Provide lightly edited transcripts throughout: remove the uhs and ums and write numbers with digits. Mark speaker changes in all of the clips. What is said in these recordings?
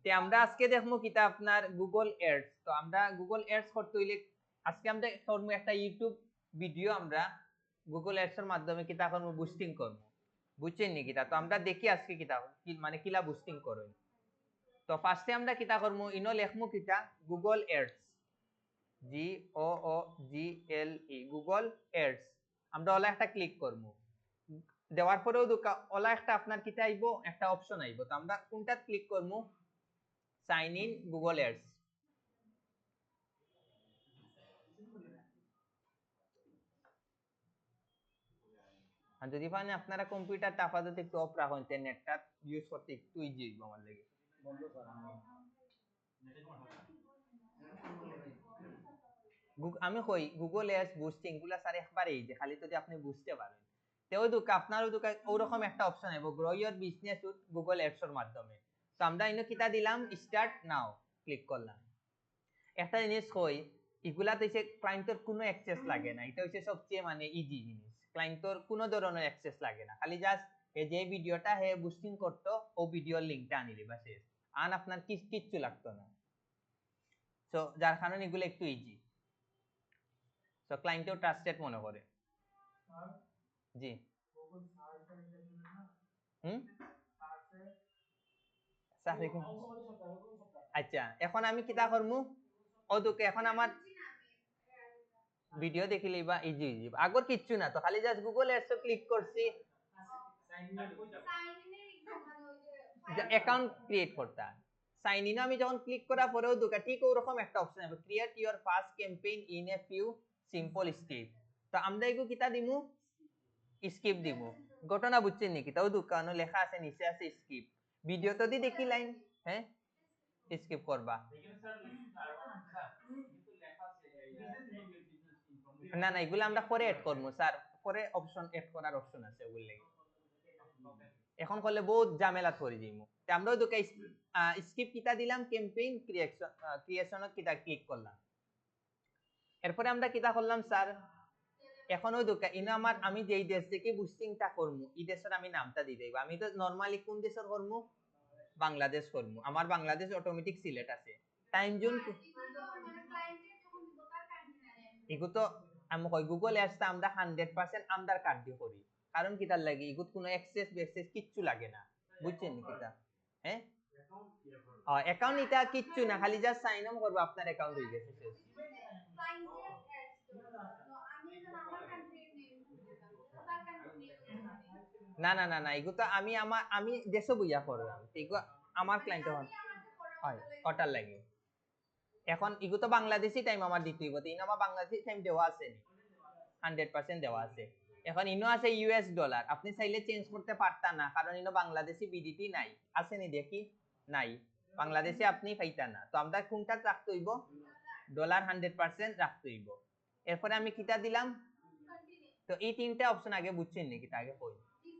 Speaker 1: তে আমরা আজকে দেখবো কিতা আপনার গুগল এডস। তো আমরা গুগল এডস করতে হইলে আজকে আমরা করবো একটা ইউটিউব ভিডিও, আমরা গুগল এডস এর মাধ্যমে কিতা করবো, বুস্টিং করবো। বুঝছেন নি কিতা? তো আমরা দেখি আজকে কিতা মানে কিলা বুস্টিং করবেন। তো ফার্স্টে আমরা কিতা করবো, ইনো লেখমু কিতা Google ads, GOOGLE Google ads. আমরা ওলা একটা ক্লিক করবো। দেওয়ার পরেও ওলা একটা আপনার কিতা আইব, একটা অপশন আইব। তো আমরা কোনটা ক্লিক করবো, সাইন ইন গুগল এডস। আর যদি পারেন আপনারা কম্পিউটারটা আপাতত একটু অফ রাখুন, নেটটা ইউজ করতে একটু ইজি হইব আমার লাগে। আমি কই গুগল এডস বুস্টিং গুলা স্যার একবারে ইজি, খালি যদি আপনি বুঝতে পারেন। তো ওই আপনারও ওরকম একটা অপশন আইব, grow your business with Google ads এর মাধ্যমে। তো আমরা ইনো কিতা দিলাম, স্টার্ট নাও ক্লিক করলাম। একটা জিনিস কই, এগুলা তো ক্লায়েন্টের কোনো অ্যাক্সেস লাগে না, এটা হচ্ছে সবচেয়ে মানে ইজি জিনিস। ক্লায়েন্টের কোনো ধরনের অ্যাক্সেস লাগে না, খালি জাস্ট এই যে ভিডিওটা হে বুস্টিং করতো ও ভিডিওর লিংকটা আনিলি বাস, আন আপনার কিচ্ছু লাগতো না। সো যার কারণে এগুলো একটু ইজি, সো ক্লায়েন্টও ট্রাস্টেড মনে করে। জি আচ্ছা, এখন আমি কিতা করমু, ওদুকে এখন আমার ভিডিও দেখিলে বা ইজি ইজি, আগর কিচ্ছু না, তো খালি জাস্ট গুগল এডস ক্লিক করছি, অ্যাকাউন্ট ক্রিয়েট করতে। সাইন ইন আমি যখন ক্লিক করার পরেও দুকা ঠিক ওরকম একটা অপশন হবে, create your first campaign in a few simple step. তো আমরা এগু কিতা দিমু, স্কিপ দিমু। ঘটনা বুঝছেন নাকি? তাও দোকানে লেখা আছে, নিচে আছে স্কিপ। ভিডিও তো দি দেখি লাইন, হ্যাঁ স্কিপ করবা না না, এগুলো আমরা পরে এড করবো স্যার, পরে অপশন এড করার অপশন আছে ওগুলো লাগে। এখন করলে বহুত ঝামেলা করে যাইমু। তে আমরা দুটো স্কিপ কিতা দিলাম, ক্যাম্পেইন ক্রিয়েশন কিতা ক্লিক করলাম। এরপরে আমরা কিতা করলাম স্যার, এখন ওই দুটো ইনো আমার, আমি যেই দেশ থেকে বুস্টিংটা করমু এই দেশের আমি নামটা দিয়ে দেব। আমি তো নরমালি কোন দেশের করমু, বাংলাদেশ করমু। আমার বাংলাদেশ অটোমেটিক সিলেক্ট আছে। টাইম জোন এগু তো আমি কই গুগল এডসটা আমরা 100% আন্ডার কার্ড দিয়ে করি, কারণ কিতার লাগে এগুত কোনো অ্যাক্সেস বেক্সেস কিচ্ছু লাগে না। বুঝছেন নি কিতা? হ্যাঁ অ্যাকাউন্ট এটা কিচ্ছু না, খালি জাস্ট সাইন আপ করব, আপনার অ্যাকাউন্ট হয়ে গেছে শেষ। না না না না, এগু তো আমি দেশে বইয়া করলাম, এগু আমার ক্লায়েন্ট হয় ওটার লাগে। এখন এগু তো বাংলাদেশি টাইম আমার দিতে হইব, তো আমার বাংলাদেশি টাইম দেওয়া আছে, 100% দেওয়া আছে। এখন ইনো আছে ইউএস ডলার, আপনি চাইলে চেঞ্জ করতে পারতা না, কারণ ইনো বাংলাদেশি বিডিটি নাই, আছে নি দেখি, নাই, বাংলাদেশে আপনি পাইতা না। তো আমরা কোনটা রাখতে হইব, ডলার 100% রাখতে হইব। এরপরে আমি কিটা দিলাম, তো এই তিনটা অপশন আগে বুঝছেন নি কিটা, আগে কই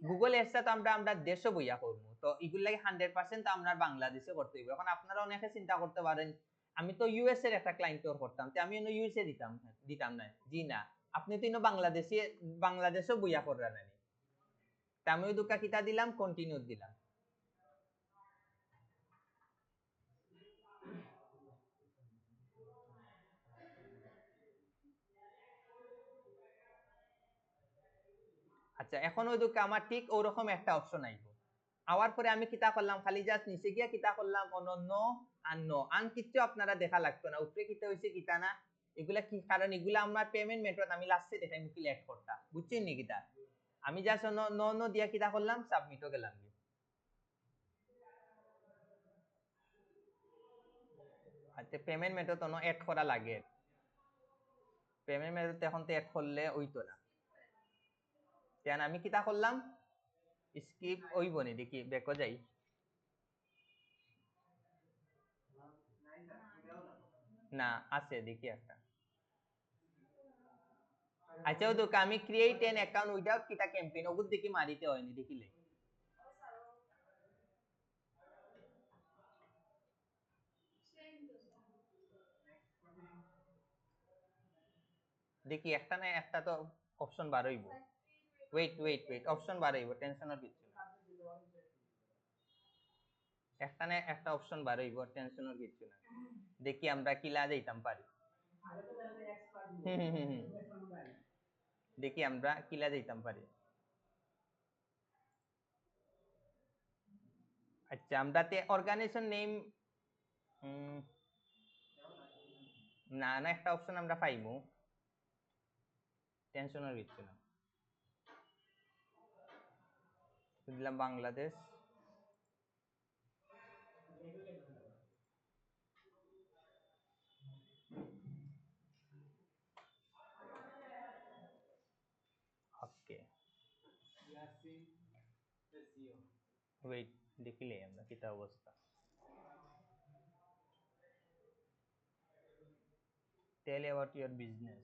Speaker 1: গুগল এডসটা তো আমরা দেশে বইয়া করব, তো এগুলো লাগে 100% তো আমরা বাংলাদেশে করতে হইব। এখন আপনারা অনেকে চিন্তা করতে পারেন, আমি তো ইউএস এর একটা ক্লায়েন্টর করতাম, তো আমি ইনো ইউএসএ দিতাম না। জি না, আপনি তো ইনো বাংলাদেশে বইয়া কররা নানি। তা আমি ওই দুকা কিতা দিলাম, কন্টিনিউ দিলাম। আচ্ছা, এখন ওই দুকা আমার ঠিক ওরকম একটা অপশন আইবো। আওয়ার পরে আমি কিতা করলাম, খালি জাস্ট নিচে গিয়া কিতা করলাম, অনন্য আন কিচ্ছু আপনারা দেখা লাগতো না। উপরে কিতা হইছে কিতা না, এগুলা কি কারণ, এগুলা আমার পেমেন্ট মেথড আমি লাস্টে দেখাই মুকি অ্যাড করতা। বুঝছেন নি কিতা? আমি জাস্ট ন দিয়া কিতা করলাম, সাবমিটও গেলাম। আচ্ছা, পেমেন্ট মেথড অন অ্যাড করা লাগে, পেমেন্ট মেথড এখন তো অ্যাড করলে হইতো না। কেন আমি কিতা করলাম, স্কিপ হইব নি দেখি, বেকো যাই। না আছে দেখি একটা। আচ্ছা ওই দোকা আমি ক্রিয়েট এন অ্যাকাউন্ট উইদাউট কিতা ক্যাম্পেইন ওগুলো দেখি মারিতে হয়নি দেখিলে। দেখি একটা না একটা তো অপশন বার হইব। ওয়েট অপশন বার হইব, টেনশন আর কিছু না। একটা না একটা অপশন বার হইব, টেনশনের কিছু না। দেখি আমরা কিলা যাইতাম পারি। দেখি আমরা কিলা যাইতাম পারি। আচ্ছা, আমরা তে অর্গানাইজেশন নেম না না একটা অপশন আমরা পাইমু, টেনশনের কিছু না। দিলাম বাংলাদেশ। ওকে, ওয়েট দেখিলে আমরা কিতা অবস্থা। Tell about your business.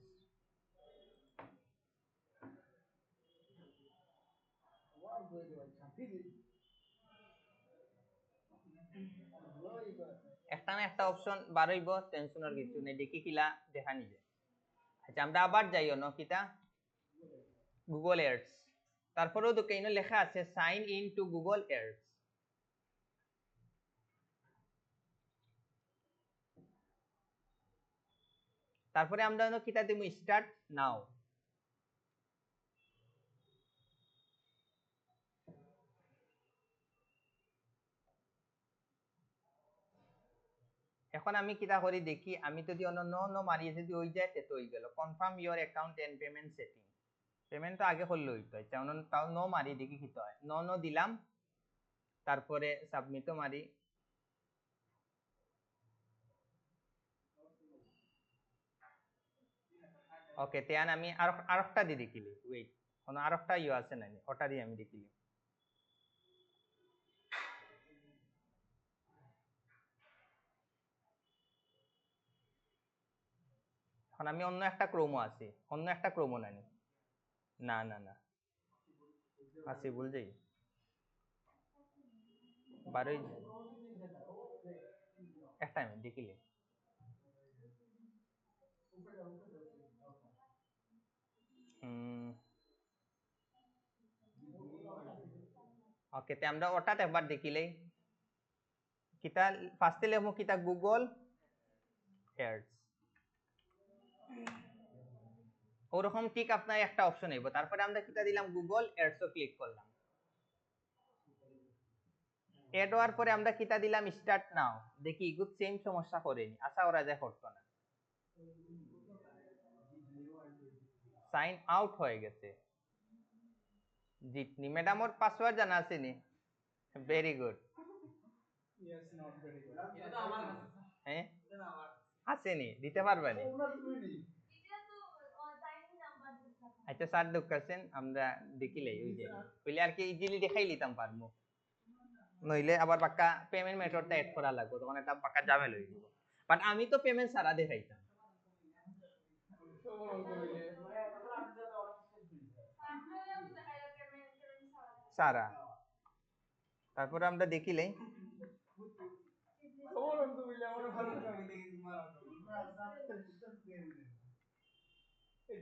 Speaker 1: একটা না একটা অপশন বার হইব, টেনশনের কিছু নেই। দেখি কিলা দেখা নিবে। আচ্ছা, আমরা আবার যাই অন্য কিতা গুগল এয়ার্স। তারপরেও তো কেন লেখা আছে সাইন ইন টু গুগল এয়ার্স। তারপরে আমরা কিতা দিমু, স্টার্ট নাও। এখন আমি কিতা করি দেখি, আমি যদি অন্য ন মারি যদি ওই যায় তো হই গেল। Confirm your account and payment setting. Payment তো আগে করলে হইতো। আচ্ছা, তাও ন মারি দেখি কিতা হয়। ন দিলাম, তারপরে সাবমিটও মারি। ওকে, তেয়ান আমি আরেকটা দি দেখিলি। ওয়েট, কোন আরেকটা ইয়ে আছে নাকি, ওটা দিয়ে আমি দেখিলি। এখন আমি অন্য একটা ক্রোমো আছে, অন্য একটা ক্রোমো নানি। না না না, আছে ভুল যাই বারোই একটা আমি দেখিলি। ওকে, তে আমরা ওটাতে একবার দেখিলেই কিতা ফার্স্টে লেখমু কিতা গুগল এয়ার্স। ওরকম ঠিক আপনার একটা অপশন আইব। তারপরে আমরা কিতা দিলাম গুগল এয়ার্সও ক্লিক করলাম। এড হওয়ার পরে আমরা কিতা দিলাম স্টার্ট নাও। দেখি ইগুত সেম সমস্যা করেনি, আশা করা যায় করতো না। সাইন আউট হয়ে গেছে। জিতনি ম্যাডামর পাসওয়ার্ড জানা আছে নি? Very good.
Speaker 2: Yes, not very good. এটা তো আমার কাছে।
Speaker 1: হ্যাঁ আছে নি, দিতে পারবা নি? আচ্ছা স্যার দুঃখ আছেন, আমরা দেখিলাই ওই যে কইলে আর কি ইজিলি দেখাই লিতাম পারমু। নইলে আবার পাক্কা পেমেন্ট মেথডটা এড করা লাগবে, তখন এটা পাক্কা ঝামেলা হয়ে যাবে। বাট আমি তো পেমেন্ট সারা দেখাইতাম। সারা তারপরে আমরা দেখিলাই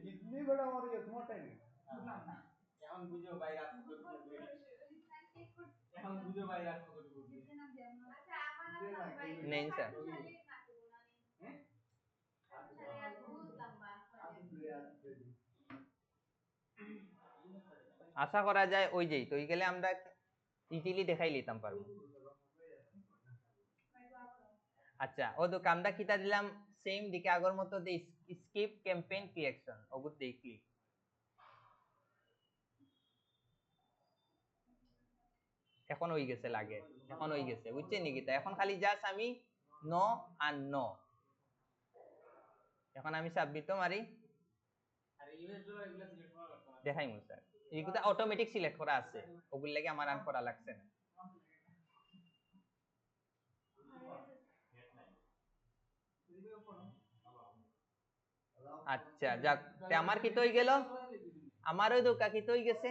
Speaker 2: जितनी बड़ा और ये तुम्हारा टाइम है এখন বুঝো ভাই রাত কত করবে এখন বুঝো ভাই রাত কত করবে আচ্ছা আমার
Speaker 1: নেই স্যার।
Speaker 2: হ্যাঁ
Speaker 1: আশা করা যায় ওই যেই তো ওই গেলে আমরা ইজিলি দেখাই লিতাম পারবো। আচ্ছা, ও তো কামটা কিতা দিলাম সেম দিকে আগর মতো দে স্কিপ ক্যাম্পেইন ক্রিয়েশন ওগুত দেই ক্লিক। এখন হয়ে গেছে লাগে, এখন হয়ে গেছে বুঝছেন নাকি? তা এখন খালি জাস্ট আমি নো আর নো। এখন আমি সাবমিটও মারি।
Speaker 2: আরে ইউএস ডলার এগুলা সিলেক্ট করা লাগতো না।
Speaker 1: দেখাইমু স্যার, এগুলো অটোমেটিক সিলেক্ট করা আছে, ওগুলো লাগি আমার রান করা লাগছে না। আচ্ছা যাক, তে আমার কি তো হয়ে গেল, আমারও দোকা কি তো হয়ে গেছে।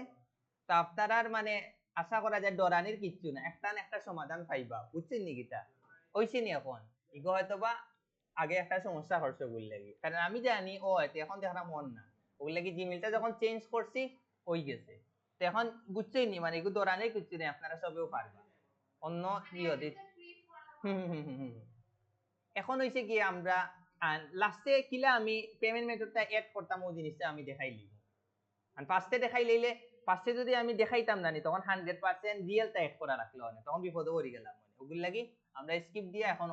Speaker 1: তো আপনার আর মানে আশা করা যায় ডরানির কিচ্ছু না, একটা না একটা সমাধান পাইবা বুঝছেন নি গীতা? হইছে নি এখন ইগো হয়তো বা আগে একটা সমস্যা হচ্ছে ওগুলো লাগি, কারণ আমি জানি ও হয়তো এখন দেখা মন না ওগুলো লাগি জিমেলটা যখন চেঞ্জ করছি হয়ে গেছে। তো এখন বুঝছেন নি মানে এগুলো ডরানির কিচ্ছু নেই, আপনারা সবেও পারবা। অন্য কি হতে এখন হইছে কি আমরা লাস্টে কিলা আমি পেমেন্ট মেথডটা এড করতাম ওই জিনিসটা আমি দেখাই লিব আর ফার্স্টে দেখাই লইলে ফার্স্টে যদি আমি দেখাইতাম না নি তখন 100% রিয়েলটা এড করা রাখলো না তখন বিপদে পড়ে গেলাম মানে ওগুলো লাগি আমরা স্কিপ দিয়ে এখন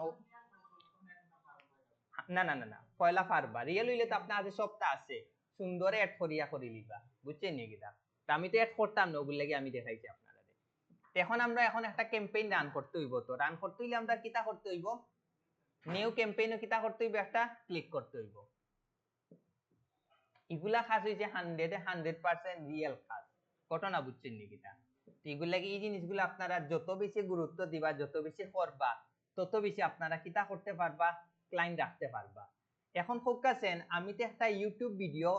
Speaker 1: না না না না পয়লা পারবা রিয়েল হইলে তো আপনার আগে সবটা আছে সুন্দরে এড করিয়া করে লিবা বুঝছেন নি কিটা আমি তো এড করতাম না ওগুলো লাগি আমি দেখাইছি আপনারা এখন আমরা এখন একটা ক্যাম্পেইন রান করতে হইব তো রান করতে হইলে আমরা কিটা করতে হইব নিউ ক্যাম্পেইনও কিটা করতে হইব একটা ক্লিক করতে হইব এগুলা খাস হইছে 100% রিয়েল খাস ঘটনা বুঝছেন নি কিটা এগুলা কি এই জিনিসগুলো আপনারা যত বেশি গুরুত্ব দিবা যত বেশি করবা তত বেশি আপনারা কিটা করতে পারবা ক্লায়েন্ট রাখতে পারবা এখন ফোকাসেন আমি তো একটা ইউটিউব ভিডিও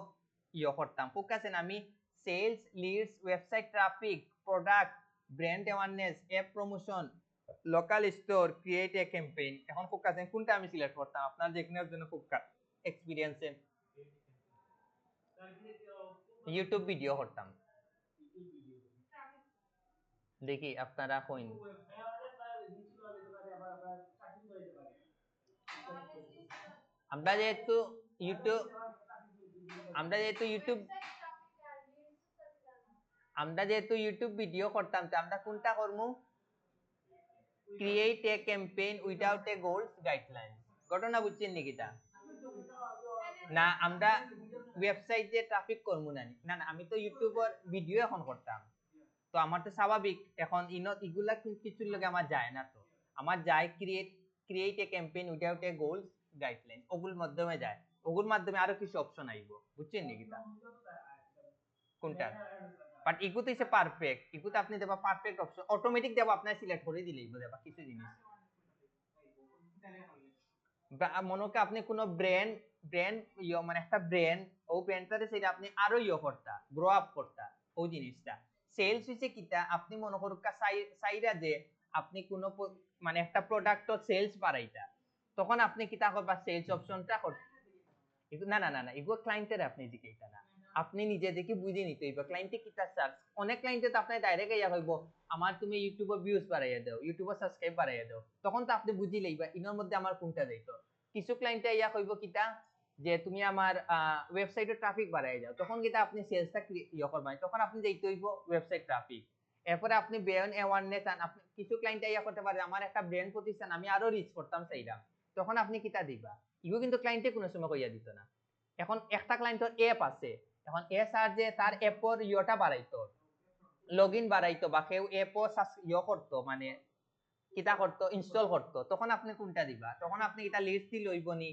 Speaker 1: করতাম ফোকাসেন আমি sales leads website traffic product brand awareness app promotion local store create a campaign এখন ফোকাসেন কোনটা আমি সিলেক্ট করতাম আপনার যেখানের জন্য ফোকাস এক্সপেরিয়েন্সে ইউটিউব ভিডিও করতাম দেখি আপনারা কইন আমরা যেহেতু ইউটিউব ভিডিও করতাম তো আমরা কোনটা করবো create a campaign without a goals guideline ঘটনা বুঝছেন নাকি তা না আমরা ওয়েবসাইটে ট্রাফিক করবো না না না আমি তো ইউটিউবের ভিডিও এখন করতাম তো আমার তো স্বাভাবিক এখন ইগুলা কিছুর লগে আমার যায় না তো আমার যায় create a campaign without a goals guideline ওগুলোর মাধ্যমে যায় ওগুলোর মাধ্যমে আরো কিছু অপশন আইবো বুঝছেন নাকি তা কোনটা বাট ইগুতে ইজ পারফেক্ট ইগুতে আপনি দেবা পারফেক্ট অপশন অটোমেটিক দেবা আপনি সিলেক্ট করে দিলেই দেবা কিছু জিনিস মনে করেন আপনি কোনো ব্র্যান্ড মানে একটা ব্র্যান্ড ও ব্র্যান্ডটাতে সেটা আপনি আরো করতা গ্রো আপ করতা ওই জিনিসটা সেলস হইছে কিটা আপনি মনে করুন সাইরা যে আপনি কোনো মানে একটা প্রোডাক্ট সেলস বাড়াইতা তখন আপনি কিটা করবা সেলস অপশনটা করতে না না না না এগুলো ক্লায়েন্টের আপনি জিজ্ঞাসা না আপনি নিজে দেখে বুঝে নিতে হইব ক্লায়েন্টে কিটা সার্চ অনেক ক্লায়েন্টে তো আপনি ডাইরেক্ট ইয়া হইব আমার তুমি ইউটিউবে ভিউজ বাড়াইয়া দাও ইউটিউবে সাবস্ক্রাইব বাড়াইয়া দাও তখন তো আপনি বুঝি লইবা ইনোর মধ্যে আমার কোনটা যাইতো কিছু ক্লায়েন্টে ইয়া হইব কিটা যে তুমি আমার ওয়েবসাইটে ট্রাফিক বাড়াইয়া দাও তখন কিটা আপনি সেলসটা ইয়া করবা তখন আপনি যাইতে হইব ওয়েবসাইট ট্রাফিক এরপরে আপনি ব্র্যান্ড অ্যাওয়ারনেস আন আপনি কিছু ক্লায়েন্টে ইয়া করতে পারে আমার একটা ব্র্যান্ড প্রতিষ্ঠান আমি আরো রিচ করতাম চাইলাম তখন আপনি কিটা দিবা ইগো কিন্তু ক্লায়েন্টে কোনো সময় কইয়া দিত না এখন একটা ক্লায়েন্টের অ্যাপ আছে এখন এ স্যার যে তার অ্যাপর ইয়োটা বাড়াইতো লগইন বাড়াইতো বা কেউ অ্যাপও করতো মানে কিটা করতো ইনস্টল করতো তখন আপনি কোনটা দিবা তখন আপনি এটা লিস্ট দি লইব নি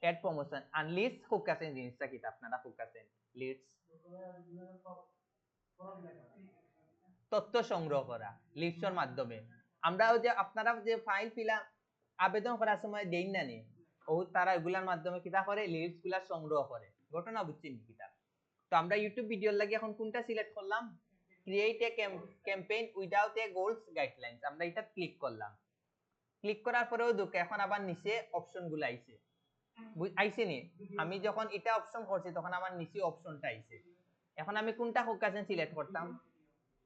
Speaker 1: অ্যাড প্রমোশন আর লিস্ট ফোকাসেন জিনিসটা কিটা আপনারা ফোকাসেন লিস্ট তথ্য সংগ্রহ করা লিস্টর মাধ্যমে আমরা যে আপনারা যে ফাইল ফিলাপ আবেদন করার সময় দেই না নি ও তারা এগুলার মাধ্যমে কিটা করে লিস্ট গুলা সংগ্রহ করে ঘটনা বুঝছেন কিটা তো আমরা ইউটিউব ভিডিওর লাগি এখন কোনটা সিলেক্ট করলাম create a campaign without a goals guidelines আমরা এটা ক্লিক করলাম ক্লিক করার পরেও দেখো এখন আবার নিচে অপশন গুলো আইছে আইছে নি আমি যখন এটা অপশন করছি তখন আমার নিচে অপশনটা আইছে এখন আমি কোনটা ফোকাসেন সিলেক্ট করতাম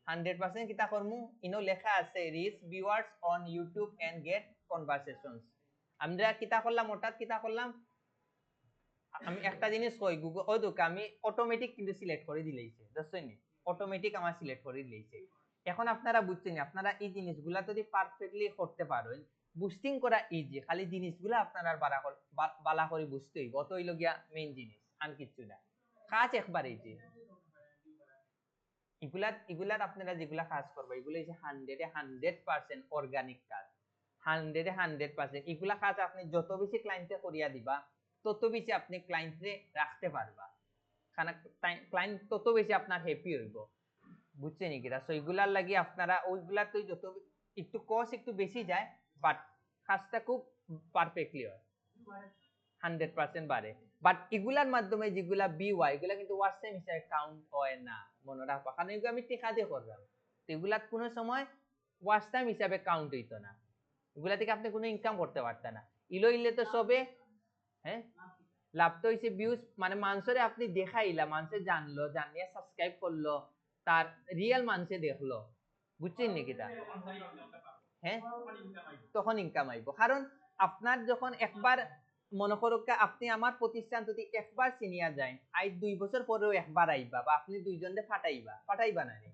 Speaker 1: 100% কিটা করমু ইনো লেখা আছে reach viewers on YouTube and get conversations আমরা কিটা করলাম ওটা কিটা করলাম আমি একটা জিনিস কই গুগল ওই তো আমি অটোমেটিক কিন্তু সিলেক্ট করে দিলেইছে বুঝছেন নি অটোমেটিক আমার সিলেক্ট করে দিলেইছে এখন আপনারা বুঝছেন আপনারা এই জিনিসগুলা যদি পারফেক্টলি করতে পারেন বুস্টিং করা ইজি খালি জিনিসগুলা আপনারা বালা করে বুঝতে হইব তো হইল গিয়া মেইন জিনিস আর কিছু না কাজ একবার ইজি এগুলার আপনারা যেগুলা কাজ করবে এগুলো হচ্ছে 100% অর্গানিক কাজ 100% এগুলা কাজ আপনি যত বেশি ক্লায়েন্টে করিয়া দিবা তত বেশি আপনি ক্লায়েন্টে রাখতে পারবা কারণ ক্লায়েন্ট তত বেশি আপনার হ্যাপি হইব বুঝছেন কি সো এগুলার লাগি আপনারা ওইগুলা তো যত একটু কস্ট একটু বেশি যায় বাট কাজটা খুব পারফেক্টলি হয় 100% বাড়ে বাট এগুলার মাধ্যমে যেগুলা বিওয়াই এগুলা কিন্তু ওয়াচ টাইম হিসেবে কাউন্ট হয় না মনে রাখবা কারণ এগুলো আমি টেকা দিয়ে করলাম তো এগুলা কোনো সময় ওয়াচ টাইম হিসাবে কাউন্ট হইতো না এগুলা থেকে আপনি কোনো ইনকাম করতে পারতেন না ইলে তো সবে হ্যাঁ লাভ তো হইছে ভিউজ মানে মানুষের আপনি দেখাইলা মানুষে জানলো জানিয়ে সাবস্ক্রাইব করলো তার রিয়েল মানুষে দেখলো বুঝছেন নাকি তা হ্যাঁ তখন ইনকাম আইব কারণ আপনার যখন একবার মনে করুক আপনি আমার প্রতিষ্ঠান যদি একবার সিনিয়র যায় আই 2 বছর পরেও একবার আইবা বা আপনি দুইজনে ফাটাইবা না রে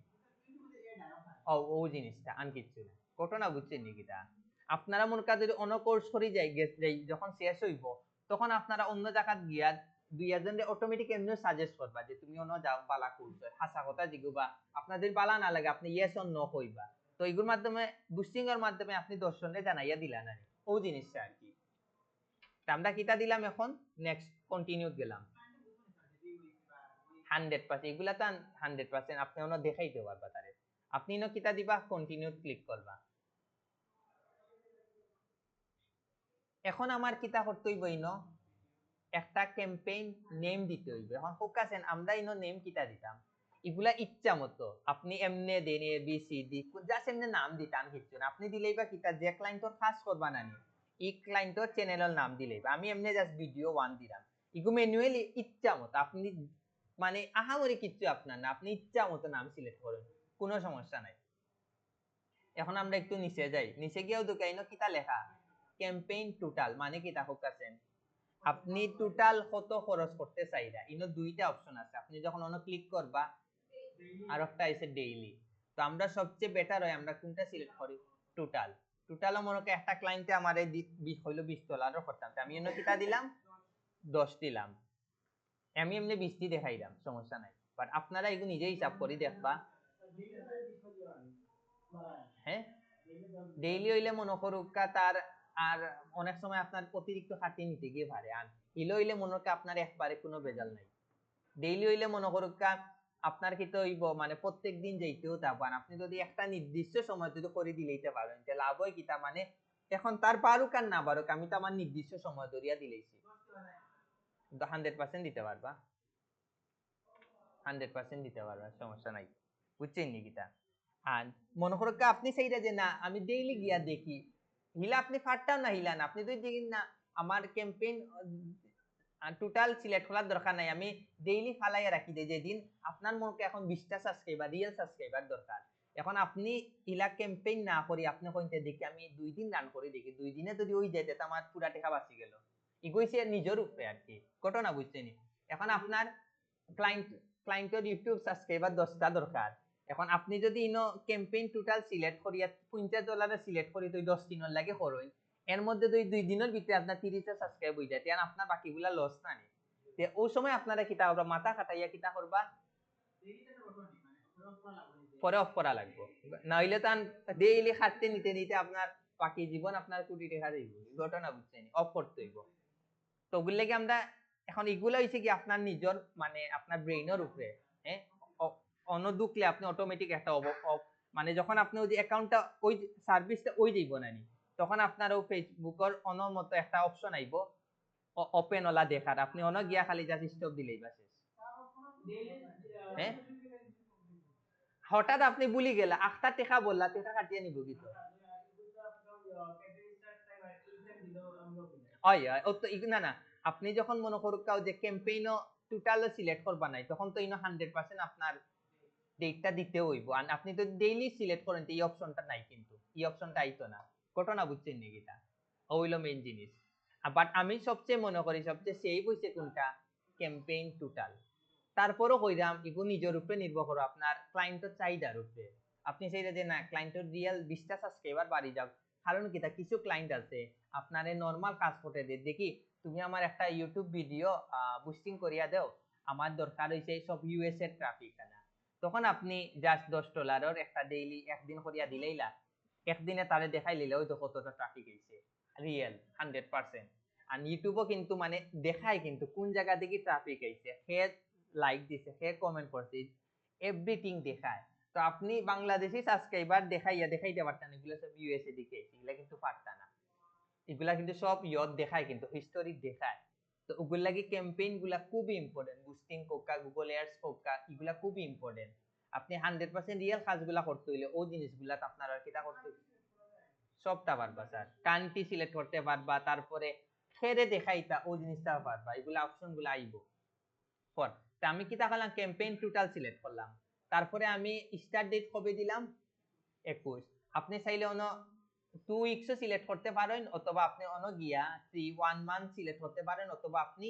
Speaker 1: ও জিনিসটা আন কিচ্ছু না ঘটনা বুঝছেন নাকি আপনারা মনে কাজ যদি অন্য কোর্স করে যাই যখন শেষ হইব তখন আপনারা অন্য জায়গা গিয়া দুই একজনের অটোমেটিক এমনি সাজেস্ট করবা যে তুমি অন্য যাও বালা কোর্স হাসা কথা জিগুবা আপনাদের বালা না লাগে আপনি ইয়েস অর নো কইবা তো এগুলোর মাধ্যমে বুস্টিং এর মাধ্যমে আপনি দর্শনে জানাইয়া দিলেন আর ও জিনিসটা আর কি আমরা কিটা দিলাম এখন নেক্সট কন্টিনিউ গেলাম 100% এগুলা তো 100% আপনি ওনা দেখাইতে পারবা তারে আপনি নো কিটা দিবা কন্টিনিউ ক্লিক করবা এখন আমার কিটা করতে হইব ইনো একটা ক্যাম্পেইন নেম দিতে হইবে এখন ফোকাসেন আমরা ইনো নেম কিটা দিতাম এগুলা ইচ্ছা মতো আপনি এমনে দেন A B C D just এমনে নাম দিতাম কিছু না আপনি দিলেই বা কিটা যে ক্লায়েন্টর খাস করবা না নি এই ক্লায়েন্টর চ্যানেলের নাম দিলেই বা আমি এমনে জাস্ট ভিডিও 1 দিলাম ইগু ম্যানুয়ালি ইচ্ছা মতো আপনি মানে আহামরি কিছু আপনার না আপনি ইচ্ছা মতো নাম সিলেক্ট করেন কোনো সমস্যা নাই এখন আমরা একটু নিচে যাই নিচে গিয়েও দোকাইনো কিটা লেখা ক্যাম্পেইন টোটাল মানে কিটা ফোকাসেন আপনি টোটাল কত খরচ করতে চাইরা ইনো দুইটা অপশন আছে আপনি যখন অন্য ক্লিক করবা আর একটা আছে ডেইলি তো আমরা সবচেয়ে বেটার হয় আমরা কোনটা সিলেক্ট করি টোটাল টোটাল মনে করি একটা ক্লায়েন্টে আমারে হইলো $20 করতাম আমি এনে কিটা দিলাম 10 দিলাম আমি এমনি 20 দেখাইলাম সমস্যা নাই বাট আপনারা এগুলো নিজেই হিসাব করে দেখবা হ্যাঁ ডেইলি হইলে মনে করুকা তার আর অনেক সময় আপনার অতিরিক্ত খাটিয়ে নিতে গিয়ে পারে আর হিলো হইলে মনে করুকা আপনার একবারে কোনো ভেজাল নাই ডেইলি হইলে মনে করুকা আপনার কি তো হইব মানে প্রত্যেক দিন যাইতেও থাকবেন আপনি যদি একটা নির্দিষ্ট সময় যদি করে দিলেইতে পারেন তাহলে লাভ হয় কিটা মানে এখন তার পারুক আর না পারুক আমি তো আমার নির্দিষ্ট সময় ধরিয়া দিলেইছি 100% দিতে পারবা 100% দিতে পারবা সমস্যা নাই বুঝছেন নি কিটা আর মনে করুক আপনি সেইটা যে না আমি ডেইলি গিয়া দেখি হিলা আপনি ফাটটাও না হিলা না আপনি যদি দেখেন না আমার ক্যাম্পেইন টোটাল সিলেক্ট করার দরকার নাই আমি ডেইলি ফালাইয়া রাখি দেই যেদিন আপনার মনে এখন 20টা সাবস্ক্রাইবার রিয়েল সাবস্ক্রাইবার দরকার এখন আপনি ইলা ক্যাম্পেইন না করি আপনি কইতে দেখি আমি 2 দিন রান করে দেখি 2 দিনে যদি ওই যেতে তো আমার পুরা টাকা বাঁচি গেল ইগোইছে নিজের উপরে আর কি ঘটনা বুঝছেন এখন আপনার ক্লায়েন্টের ইউটিউব সাবস্ক্রাইবার 10টা দরকার এখন আপনি যদি ইনো ক্যাম্পেইন টোটাল সিলেক্ট করিয়া $50 সিলেক্ট করি তো 10 দিনের লাগে করুন এর মধ্যে দুই দিনের ভিতরে আপনার 30টা সাবস্ক্রাইব হয়ে যায় আর আপনার বাকিগুলা লস না নি তে ওই সময় আপনারা কিটা করবা মাথা খাটাইয়া কিটা করবা পরে অফ করা লাগবে না হইলে তো ডেইলি খাটতে নিতে নিতে আপনার বাকি জীবন আপনার কোটি টাকা যাইব ঘটনা বুঝছেন অফ করতে হইব তো ওগুলো লাগে আমরা এখন এগুলো হইছে কি আপনার নিজের মানে আপনার ব্রেইনের উপরে হ্যাঁ অন্য দুকলে আপনি অটোমেটিক একটা মানে যখন আপনি ওই অ্যাকাউন্টটা ওই সার্ভিসটা ওই দিব না নি তখন আপনার ও ফেসবুকের অনর মতো একটা অপশন আইব ওপেন ওলা দেখার আপনি অন গিয়া খালি জাস্ট স্টপ দিলেই বা শেষ হ্যাঁ হঠাৎ আপনি ভুলি গেলা আখটা টেকা বললা টেকা কাটিয়ে নিব কিন্তু না না আপনি যখন মনে করুক যে ক্যাম্পেইনও টোটাল সিলেক্ট করবা নাই তখন তো ইনো 100% আপনার ডেটটা দিতে হইব আর আপনি তো ডেইলি সিলেক্ট করেন এই অপশনটা নাই কিন্তু এই অপশনটা আইতো না ঘটনা বুঝছেন নাকি এটা হইলো মেইন জিনিস বাট আমি সবচেয়ে মনে করি সবচেয়ে সেভ হইছে কোনটা ক্যাম্পেইন টোটাল তারপরও কইরাম ইগো নিজের উপরে নির্ভর করো আপনার ক্লায়েন্টের চাহিদার উপরে আপনি সেইটা যে না ক্লায়েন্টের রিয়েল 20টা সাবস্ক্রাইবার বাড়ি যাও কারণ কি তা কিছু ক্লায়েন্ট আছে আপনারে নরমাল কাজ করতে দে দেখি তুমি আমার একটা ইউটিউব ভিডিও বুস্টিং করিয়া দাও আমার দরকার হইছে সব ইউএস এর ট্রাফিক না তখন আপনি জাস্ট $10 একটা ডেইলি একদিন করিয়া দিলেইলা একদিনে তারে দেখাই লিলে ওই তো কতটা ট্রাফিক হইছে রিয়েল 100% আর ইউটিউবও কিন্তু মানে দেখায় কিন্তু কোন জায়গা থেকে ট্রাফিক হইছে হে লাইক দিছে হে কমেন্ট করছে এভরিথিং দেখায় তো আপনি বাংলাদেশি সাবস্ক্রাইবার দেখাইতে পারতেন এগুলো সব ইউএসএ দিকে এগুলা কিন্তু পারতা না এগুলা কিন্তু সব ইয়ত দেখায় কিন্তু হিস্টোরিক দেখায় তো ওগুলা লাগি ক্যাম্পেইন গুলা খুবই ইম্পর্টেন্ট বুস্টিং কোকা গুগল এয়ারস কোকা এগুলা খুবই ইম্পর্টেন্ট আপনি 100% রিয়েল কাজগুলা করতে হইলে ওই জিনিসগুলা আপনারা কিটা করতে সবটা পারবা স্যার কান্ট্রি সিলেক্ট করতে পারবা তারপরে ফেরে দেখাইতা ওই জিনিসটা পারবা এগুলা অপশন গুলা আইবো পর তা আমি কিটা করলাম ক্যাম্পেইন টোটাল সিলেক্ট করলাম তারপরে আমি স্টার্ট ডেট কবে দিলাম 21 আপনি চাইলে অন্য 2 উইকস সিলেক্ট করতে পারেন, অথবা আপনি অন্য গিয়া 1 মান্থ সিলেক্ট করতে পারেন, অথবা আপনি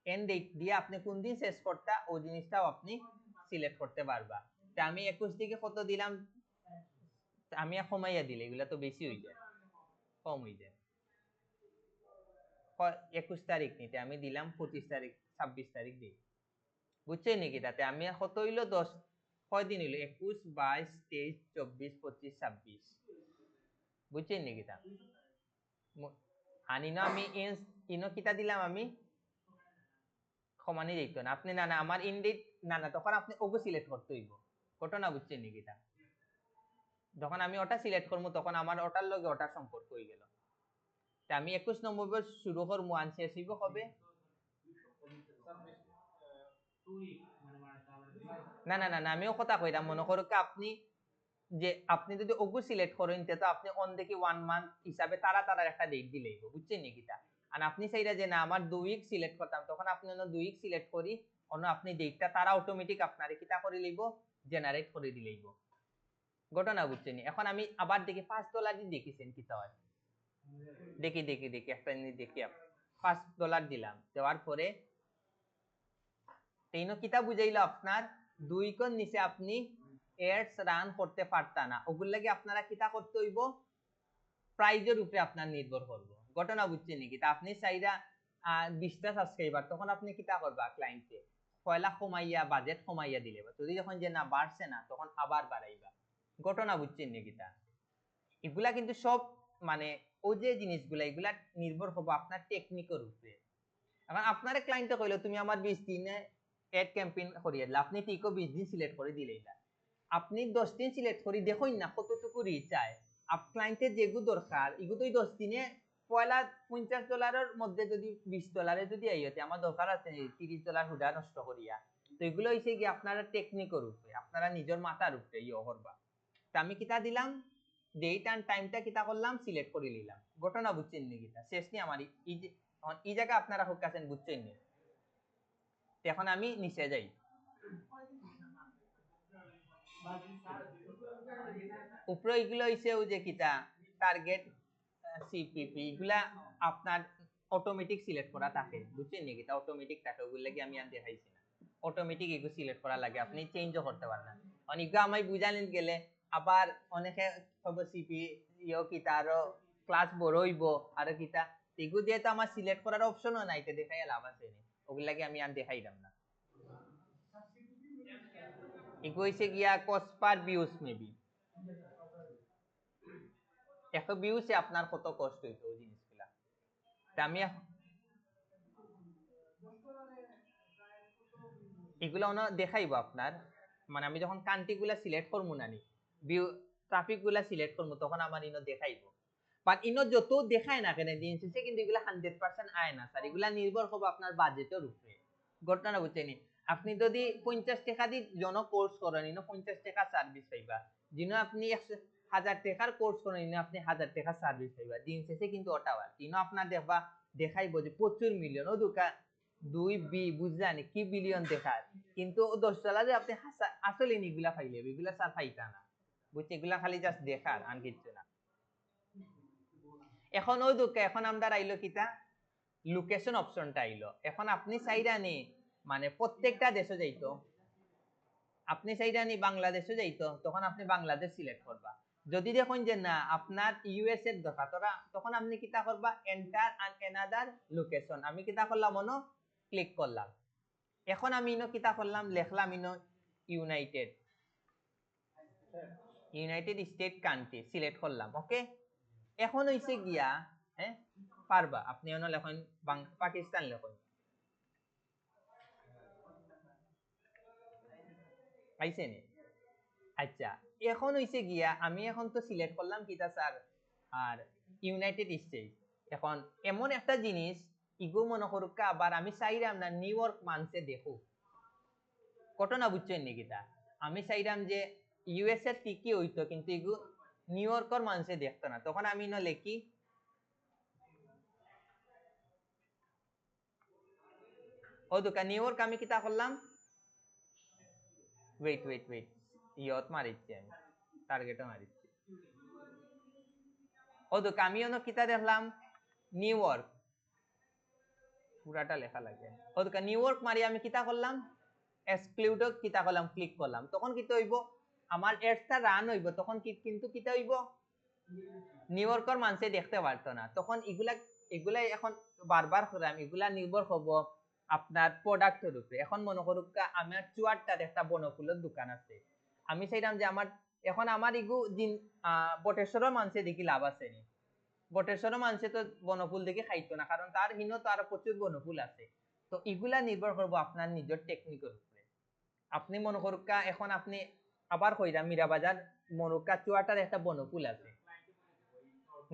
Speaker 1: এন্ড ডেট দিয়ে আপনি কোন দিন শেষ করতে ওই জিনিসটাও আপনি সিলেক্ট করতে পারবা। তা আমি 21 থেকে কত দিলাম, আমি কমাইয়া দিলে এগুলা তো বেশি হয়ে যায়, কম হয়ে যায়। 21 তারিখ নিতে আমি দিলাম 25 তারিখ 26 তারিখ দিই, বুঝছেন নাকি? তাতে আমি কত হইলো 10 কয় দিন হইলো, 21 22 23 24 25 26, বুঝছেন নাকি? তা আনিনো আমি ইনো কিতা দিলাম আমি সমানই দিত না আপনি, না না আমার ইনডেট না না, তখন আপনি ওগো সিলেক্ট করতে হইব, ঘটনা বুঝছেন নাকি? তা যখন আমি ওটা সিলেক্ট করবো তখন আমার ওটার লগে ওটার সম্পর্ক হয়ে গেল। তা আমি 21 নম্বর শুরু করবো, আন শেষ হইব কবে? না না না না, আমিও কথা কইলাম, মনে করো আপনি যে আপনি যদি ওগু সিলেক্ট করেন তো আপনি অন দেখি 1 মান্থ হিসাবে তারা তারার একটা ডেট দিলেই, বুঝছেন নাকি? তা আর আপনি চাইরা যে না আমার 2 উইক সিলেক্ট করতাম, তখন আপনি অন্য 2 উইক সিলেক্ট করি অন্য আপনি ডেটটা তারা অটোমেটিক আপনারে কিতা করে লইব, জেনারেট করে দিলেইব, ঘটনা বুঝছেন? এখন আমি আবার দেখি $5 দিন দেখিছেন কিতা হয়, দেখি দেখি দেখি একটা জিনিস দেখি, $5 দিলাম, দেওয়ার পরে তেইনো কিতা বুঝাইলো আপনার 2 উইকের নিচে আপনি এডস রান করতে পারতা না, ওগুর লাগি আপনারা কিতা করতে হইব, প্রাইজের উপরে আপনার নির্ভর করব, ঘটনা বুঝছেন নাকি? তা আপনি চাইরা 20টা সাবস্ক্রাইবার, তখন আপনি কিতা করবা, ক্লায়েন্টে পয়লা কমাইয়া বাজেট কমাইয়া দিলে, যদি যখন যে না বাড়ছে না তখন আবার বাড়াইবা, ঘটনা বুঝছেন নাকি? তা এগুলা কিন্তু সব মানে ওই যে জিনিসগুলা এগুলা নির্ভর হবো আপনার টেকনিকের উপরে। এখন আপনার ক্লায়েন্টে কইলো তুমি আমার 20 দিনে এড ক্যাম্পেইন করিয়ে দিলে, আপনি টিকো 20 দিন সিলেক্ট করে দিলেই না, আপনি 10 দিন সিলেক্ট করি দেখুন না কতটুকু রিচ আয়, আপ ক্লায়েন্টের যেগু দরকার এগু তো 10 দিনে পয়লা $50 মধ্যে যদি $20 যদি আইতে আমার দরকার আছে $30 হুডা নষ্ট করিয়া, তো এগুলো হইছে কি আপনারা টেকনিকের উপরে, আপনারা নিজের মাথার উপরে ইয়ে করবা। তা আমি কিতা দিলাম, ডেট এন্ড টাইমটা কিতা করলাম, সিলেক্ট করে নিলাম, ঘটনা বুঝছেন নি? কিতা শেষ নি আমার এই জায়গা আপনারা হোক আছেন, বুঝছেন নি? এখন আমি নিচে যাই, উপরে এগুলো হইছে ওই যে কিতা টার্গেট সিপিপি, এগুলা আপনার অটোমেটিক সিলেক্ট করা থাকে, বুঝছেন নি? কিতা অটোমেটিক থাকে, ওগুলো লাগি আমি আর দেখাইছি না, অটোমেটিক এগুলো সিলেক্ট করা লাগে, আপনি চেঞ্জও করতে পারেন না। অনেকে আমায় বুঝালেন গেলে আবার অনেকে হবে সিপি ইও কিতা আরো ক্লাস বড় হইব আর কিতা, এগুলো দিয়ে তো আমার সিলেক্ট করার অপশনও নাই, তো দেখাই লাভ আছে নি, ওগুলো লাগি আমি আর দেখাইলাম না। এগুলো হইছে গিয়া কস্ট পার ভিউজ, মেবি 100 ভিউসে আপনার কত কষ্ট হইতো ওই জিনিসগুলা। আমি এগুলো দেখাইবো আপনার, মানে আমি যখন কান্ট্রি গুলা সিলেক্ট করবো না, ভিউ ট্রাফিক গুলা সিলেক্ট করবো, তখন আমার ইনো দেখাইবো, বাট ইনো যত দেখায় না কেন দিন শেষে কিন্তু এগুলা 100% আয় না স্যার, এগুলা নির্ভর করবো আপনার বাজেটের উপরে, ঘটনা বুঝছেন? আপনি যদি 50 টাকা দিয়ে জন কোর্স করেন ইনো 50 টাকা সার্ভিস পাইবা, যিনি আপনি 1000 টাকার কোর্স করেন ইনো আপনি 1000 টাকা সার্ভিস পাইবা, দিন শেষে কিন্তু ওটা হয় ইনো আপনার দেখবা দেখাইবো যে প্রচুর মিলিয়ন ও দোকান 2 বুঝলেন কি বিলিয়ন দেখায়, কিন্তু $10 যে আপনি আসলে নিগুলা পাইলে এগুলা স্যার পাইতা না, বুঝছে? এগুলা খালি জাস্ট দেখার আর কিছু না। এখন ওই দুঃখ, এখন আমরা আইলো কিতা লোকেশন অপশনটা আইলো, এখন আপনি চাইরা নি মানে প্রত্যেকটা দেশে যাইতো, আপনি চাইরা নি বাংলাদেশে যাইতো, তখন আপনি বাংলাদেশ সিলেক্ট করবা, যদি দেখুন যে না আপনার ইউএস এর দরকার তখন আপনি কিতা করবা, এন্টার অ্যানাদার লোকেশন, আমি কিতা করলাম অনো ক্লিক করলাম, এখন আমি ইনো কিতা করলাম লিখলাম ইনো ইউনাইটেড স্টেট কান্ট্রি সিলেক্ট করলাম, ওকে। এখন হইছে গিয়া হ্যাঁ পারবা আপনি অন্য লেখেন পাকিস্তান লেখেন, পাইছেন? আচ্ছা, এখন হইছে গিয়া আমি এখন তো সিলেক্ট করলাম কিতা স্যার আর ইউনাইটেড স্টেট, এখন এমন একটা জিনিস ইগো মনে করুক আবার আমি চাইলাম না নিউ ইয়র্ক মানছে দেখো, ঘটনা বুঝছেন নাকি? তা আমি চাইলাম যে ইউএস এর ঠিকই হইতো কিন্তু ইগো নিউ ইয়র্কর মানুষে দেখতো না, তখন আমি না লেখি ও দোকান নিউ ইয়র্ক, আমি কিতা করলাম ওয়েট ইয়ত মারিচ্ছি, আমি টার্গেটও মারিচ্ছি, ও তো আমি অন্য কিতা দেখলাম নিউ ইয়র্ক পুরাটা লেখা লাগে ও তো নিউ ইয়র্ক মারি আমি কিতা করলাম এক্সক্লুডও কিতা করলাম ক্লিক করলাম তখন কিতা হইব আমার এডসটা রান হইব তখন কিন্তু কিতা হইব নিউ ইয়র্কের মানুষে দেখতে পারতো না তখন এগুলা এখন বারবার করাম এগুলা নির্ভর হব আপনার প্রোডাক্টের উপরে এখন মনে করুক আমার চুয়ারটার একটা বনফুলের দোকান আছে আমি চাইলাম যে এখন আমার ইগু বটেশ্বরের মানুষে দেখি লাভ আছে নি বটেশ্বরের মানুষে তো বনফুল দেখে খাইতো না কারণ তার হিনো তো আরো প্রচুর বনফুল আছে তো এগুলা নির্ভর করবো আপনার নিজের টেকনিকের উপরে আপনি মনে করুক এখন আপনি আবার কইরা মীরাবাজার মনুকা চুয়াটার একটা বনফুল আছে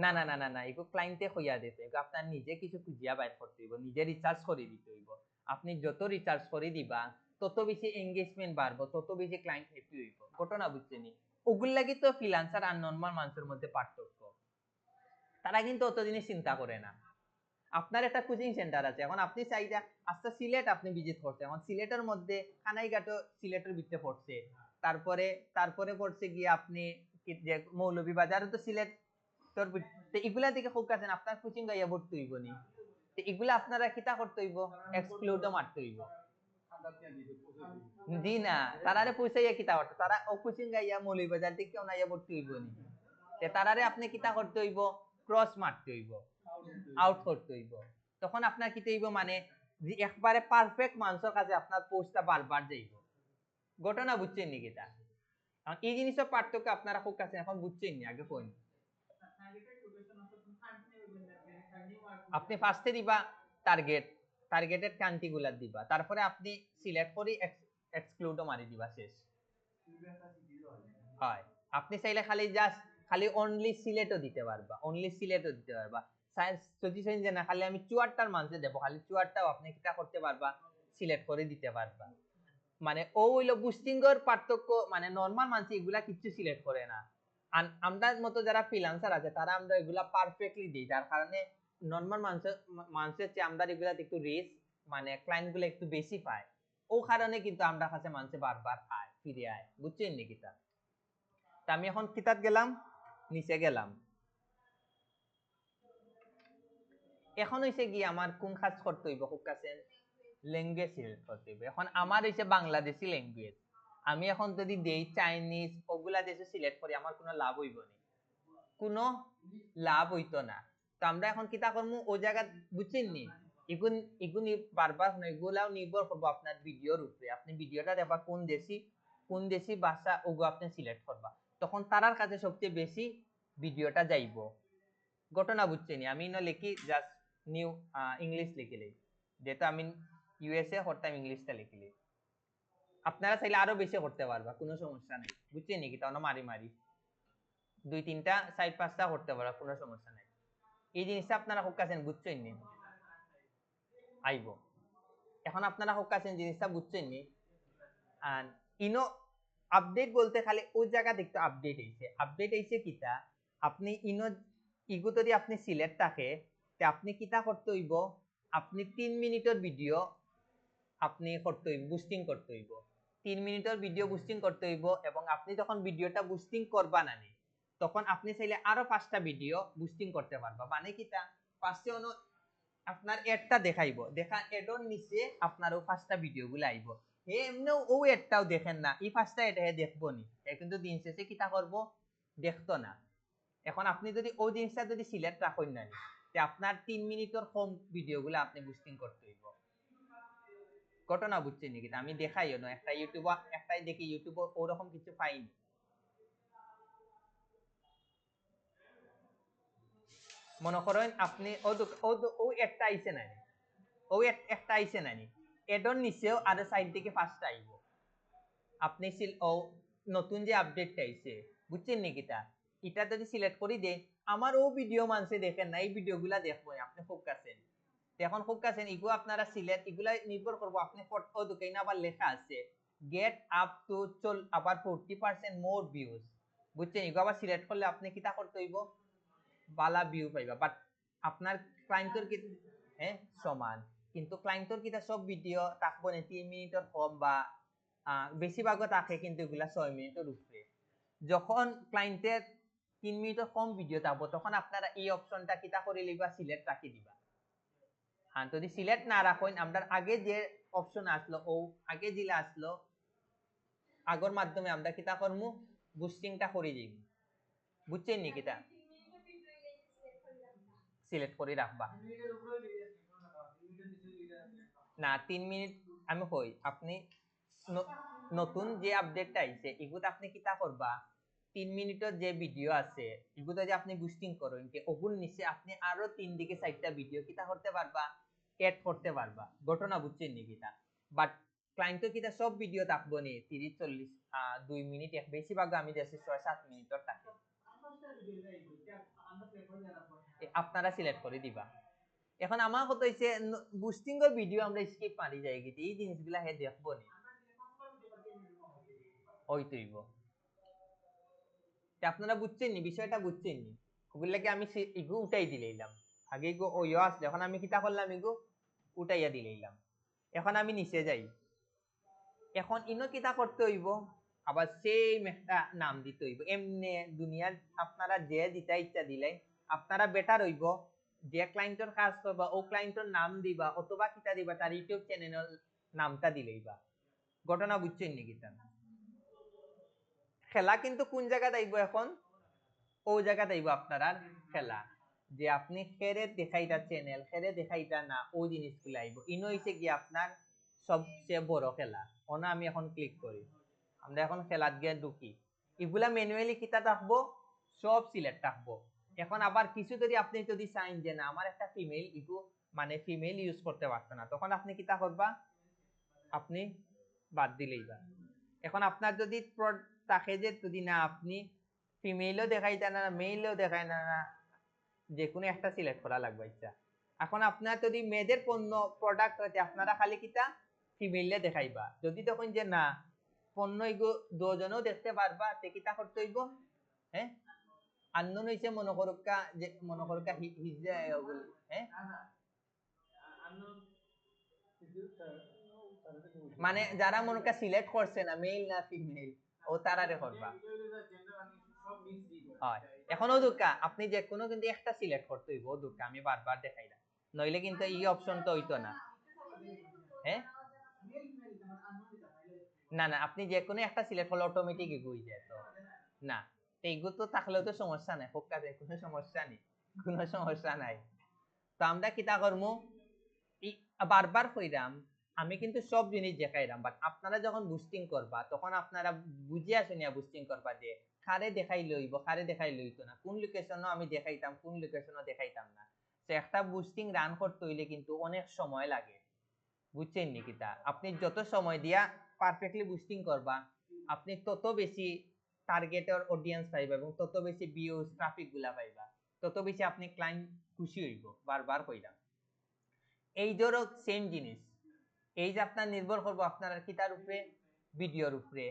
Speaker 1: না না না না না এগুলো ক্লায়েন্টে হইয়া দিতে আপনার নিজে কিছু খুঁজিয়া বাইর করতে হইব নিজে রিচার্জ করে দিতে হইব আপনি যত রিচার্জ করে দিবা তত বেশি এঙ্গেজমেন্ট বাড়বো তত বেশি ক্লায়েন্ট হ্যাপি হইব ঘটনা বুঝছেনি ওগুল লাগি তো ফ্রিল্যান্সার আর নরমাল মানুষের মধ্যে পার্থক্য তারা কিন্তু অত জিনিস চিন্তা করে না আপনার একটা কোচিং সেন্টার আছে এখন আপনি চাইটা আচ্ছা সিলেট আপনি ভিজিট করতে এখন সিলেটের মধ্যে কানাইঘাটও সিলেটের ভিতরে পড়ছে তারপরে পড়ছে গিয়ে আপনি যে মৌলভীবাজারও তো সিলেট তোর এগুলা দিকে ফোকাস আছেন আপনার কোচিং গাইয়া ভর্তি হইব নি এগুলা আপনারা কিতা করতে হইব এক্সক্লুডও মারতে হইব জি না তারারে পয়সাইয়া কিতা করতে তারা ও কোচিং গাইয়া মৌলভীবাজার থেকে কেউ নাইয়া ভর্তি হইব নি তারারে আপনি কিতা করতে হইব ক্রস মারতে হইব আউট করতে হইব তখন আপনার কিতে হইব মানে একবারে পারফেক্ট মানুষের কাছে আপনার পোস্টটা বারবার যাইব ঘটনা বুঝছেন নি কিতা এই জিনিসের পার্থক্য আপনারা খুব কাছে এখন বুঝছেন নি আগে কোন আপনি ফার্স্টে দিবা টার্গেটেড কান্ট্রি গুলা দিবা তারপরে আপনি সিলেক্ট করি এক্সক্লুডও মারি দিবা শেষ হয় আপনি চাইলে খালি অনলি সিলেটও দিতে পারবা যদি চাই যে না খালি আমি চুয়ারটার মাঝে দেবো খালি চুয়ারটাও আপনি কিটা করতে পারবা সিলেক্ট করে দিতে পারবা মানে ও হইলো বুস্টিংয়ের পার্থক্য মানে নরমাল মানুষ এগুলা কিছু সিলেক্ট করে না আমরা মতো যারা ফ্রিল্যান্সার আছে তারা আমরা এগুলা পারফেক্টলি দিই যার কারণে নরমাল মানুষের চেয়ে আমরা এগুলা একটু রিস্ক মানে ক্লায়েন্ট গুলো একটু বেশি পায় ও কারণে কিন্তু আমরা কাছে মানুষ বারবার আয় ফিরে আয় বুঝছেন নাকি তা আমি এখন কিতাব গেলাম নিচে গেলাম এখন হইছে কি আমার কোন কাজ করতে হইব খুব কাছে ল্যাঙ্গুয়েজ সিলেক্ট করতে হইব এখন আমার হইছে বাংলাদেশি ল্যাঙ্গুয়েজ আমি এখন যদি দেই চাইনিজ ওগুলা দেশে সিলেক্ট করি আমার কোনো লাভ হইব না কোনো লাভ হইতো না তো আমরা এখন কিতা করবো ও জায়গা বুঝছেন নি এগুন বারবার এগুলাও নির্ভর করবো আপনার ভিডিওর উপরে আপনি ভিডিওটা দেখবা কোন দেশি ভাষা ওগো আপনি সিলেক্ট করবা তখন তারার কাছে সবচেয়ে বেশি ভিডিওটা যাইব ঘটনা বুঝছেন আমি না লিখি জাস্ট নিউ ইংলিশ লিখিলে যেহেতু আমি ইউএসএ করতাম ইংলিশটা লিখিলে আপনারা চাইলে আরো বেশি করতে পারবা কোনো সমস্যা নেই বুঝছেন নাকি তাহলে মারি 2-3টা 4-5টা করতে পারবা কোনো সমস্যা নাই এই জিনিসটা আপনারা খুব কাছেন বুঝছেন নি আইব এখন আপনারা খুব কাছেন জিনিসটা বুঝছেন নি আর ইনো আপডেট বলতে খালি ওই জায়গা দেখতে আপডেট হইছে কিটা আপনি ইগো যদি আপনি সিলেক্ট থাকে তে আপনি কিটা করতে হইব আপনি 3 মিনিটের ভিডিও আপনি করতে হইব বুস্টিং করতে হইব 3 মিনিটের ভিডিও বুস্টিং করতে হইব এবং আপনি যখন ভিডিওটা বুস্টিং করবা না তখন আপনি চাইলে আরো 5টা ভিডিও বুস্টিং করতে পারবা মানে কিটা পাশে আপনার এডটা দেখাইবো এডর নিচে আপনার ও 5টা ভিডিও গুলো আইব এমনি ও এডটাও দেখেন না এই 5টা এড দেখবো নি কিন্তু দিন শেষে কিটা করব দেখতো না এখন আপনি যদি ওই জিনিসটা যদি সিলেক্ট রাখেন না আপনার 3 মিনিটের কম ভিডিও গুলো আপনি বুস্টিং করতে হইব ঘটনা বুঝছেন নাকি আমি দেখাইও না একটাই দেখি ইউটিউব ওরকম কিছু পাইনি মনে করেন আপনি ও একটা আইছে না ও একটা আইছে না এডর নিচেও আরো সাইড থেকে 5টা আইব আপনি নতুন যে আপডেটটা আইছে বুঝছেন নাকি এটা যদি সিলেক্ট করি দেন আমার ও ভিডিও মানুষে দেখেন না এই ভিডিওগুলা দেখবো আপনি খুব কাছেন এখন খুব কাছেন এগুলো আপনারা সিলেক্ট এগুলা নির্ভর করবো আপনি ও দোকানে আবার লেখা আছে গেট আপ টু আবার 40% মোর ভিউজ বুঝছেন এগুলো আবার সিলেক্ট করলে আপনি কিটা করতে হইব বালা ভিউ পাইবা বাট আপনার ক্লায়েন্টের কি সমান কিন্তু ক্লায়েন্টের কিটা সব ভিডিও থাকবো না 3 মিনিটের কম বা বেশিরভাগও থাকে কিন্তু এগুলা 6 মিনিটের উপরে যখন ক্লায়েন্টের 3 মিনিটের কম ভিডিও থাকবো তখন আপনারা এই অপশনটা কিতা করে লিবা সিলেক্ট রাখি দিবা। হ্যাঁ যদি সিলেক্ট না রাখেন আমরা আগে যে অপশন আসলো ও আগে যেটা আসলো আগর মাধ্যমে আমরা কিতা করমু বুস্টিংটা করে যাইব। বুঝছেন নি কিতা সিলেক্ট করে রাখবা না 3 মিনিট আমি কই আপনি নতুন যে আপডেটটা আইছে এগুলো আপনি কিতা করবা 3 মিনিটের যে ভিডিও আছে এগুলো যে আপনি বুস্টিং করেন যে ওগুর নিচে আপনি আরো 3 দিকে 4টা ভিডিও কিতা করতে পারবা এড করতে পারবা ঘটনা বুঝছেন নি কিতা বাট ক্লায়েন্ট কিতা সব ভিডিও থাকবো নি 30 40 2 মিনিট এক বেশিরভাগ আমি দেশে 6-7 মিনিটের থাকে আপনারা সিলেক্ট করে দিবা। এখন আমার কথা হইছে বুস্টিং এর ভিডিও আমরা স্কিপ মারি যাই গিয়ে এই জিনিসগুলা হে দেখবো নি ওই তৈব আপনারা বুঝছেন নি বিষয়টা বুঝছেন নি ওগুলাকে আমি ইগু উঠাই দিলাম আগে ইগু ওইও আসলে এখন আমি কিতা করলাম ইগু উঠাইয়া দিলাম। এখন আমি নিচে যাই এখন ইনো কিতা করতে হইব আবার সেম একটা নাম দিতে হইব এমনি দুনিয়ার আপনারা যে দিতে ইচ্ছা দিলেন আপনারা বেটার হইব যে ক্লায়েন্টের কাজ করবা ও ক্লায়েন্টের নাম দিবা অথবা কিতা দিবা তার ইউটিউব চ্যানেলের নামটা দিলেইবা ঘটনা বুঝছেন নি কিতা খেলা কিন্তু কোন জায়গা আইব এখন ও জায়গা আইব আপনারা খেলা যে আপনি খেরে দেখাইতা চ্যানেল খেরে দেখাইতা না ওই জিনিসগুলো আইব ইনো হইছে কি আপনার সবচেয়ে বড় খেলা ওনা আমি এখন ক্লিক করি আমরা এখন খেলাত গিয়ে ঢুকি এগুলা ম্যানুয়ালি কিতা থাকবো সব সিলেক্ট থাকবো। এখন আবার কিছু যদি আপনি যদি চাইন যে না আমার একটা ফিমেল ইগু মানে ফিমেল ইউজ করতে পারতো না তখন আপনি কিতা করবা আপনি বাদ দিলেই বা এখন আপনার যদি থাকে যে যদি না আপনি ফিমেলও দেখাইতে না মেলও দেখাই না যে কোনো একটা সিলেক্ট করা লাগবে ইচ্ছা। এখন আপনার যদি মেয়েদের পণ্য প্রোডাক্ট হচ্ছে আপনারা খালি কিতা ফিমেলে দেখাইবা যদি তখন যে না পণ্য এগো দুজনেও দেখতে পারবা তে কিতা করতে হইব হ্যাঁ আননোন হইছে মনে করুকা হিজে ওগুলো হ্যাঁ মানে যারা মনে কা সিলেক্ট করছে না মেল না ফিমেল ও তারারে করবা হয় এখন ও দুকা আপনি যে কোনো কিন্তু একটা সিলেক্ট করতে হইব ও দুকা আমি বারবার দেখাইলাম নইলে কিন্তু এই অপশন তো হইতো না হ্যাঁ না না আপনি যে কোনো একটা সিলেক্ট করলে অটোমেটিক এগুই যায় তো না এইগুলো তো থাকলেও তো সমস্যা নাই হোক কাজে কোনো সমস্যা নেই কোনো সমস্যা নাই তো আমরা কিতা করবো বারবার কইরাম আমি কিন্তু সব জিনিস দেখাইলাম বাট আপনারা যখন বুস্টিং করবা তখন আপনারা বুঝিয়া শুনিয়া বুস্টিং করবা যে কারে দেখাই লইব কারে দেখাই লইতো না কোন লোকেশনও আমি দেখাইতাম কোন লোকেশনও দেখাইতাম না তো একটা বুস্টিং রান করতে হইলে কিন্তু অনেক সময় লাগে বুঝছেন নি কিতা আপনি যত সময় দিয়া পারফেক্টলি বুস্টিং করবা আপনি তত বেশি টার্গেটের অডিয়েন্স পাইবা এবং তত বেশি ভিউজ ট্রাফিক গুলা পাইবা তত বেশি আপনি ক্লায়েন্ট খুশি হইব বারবার কইরা এই ধরো সেম জিনিস এই যে আপনার নির্ভর করবো আপনার কিতার উপরে ভিডিওর উপরে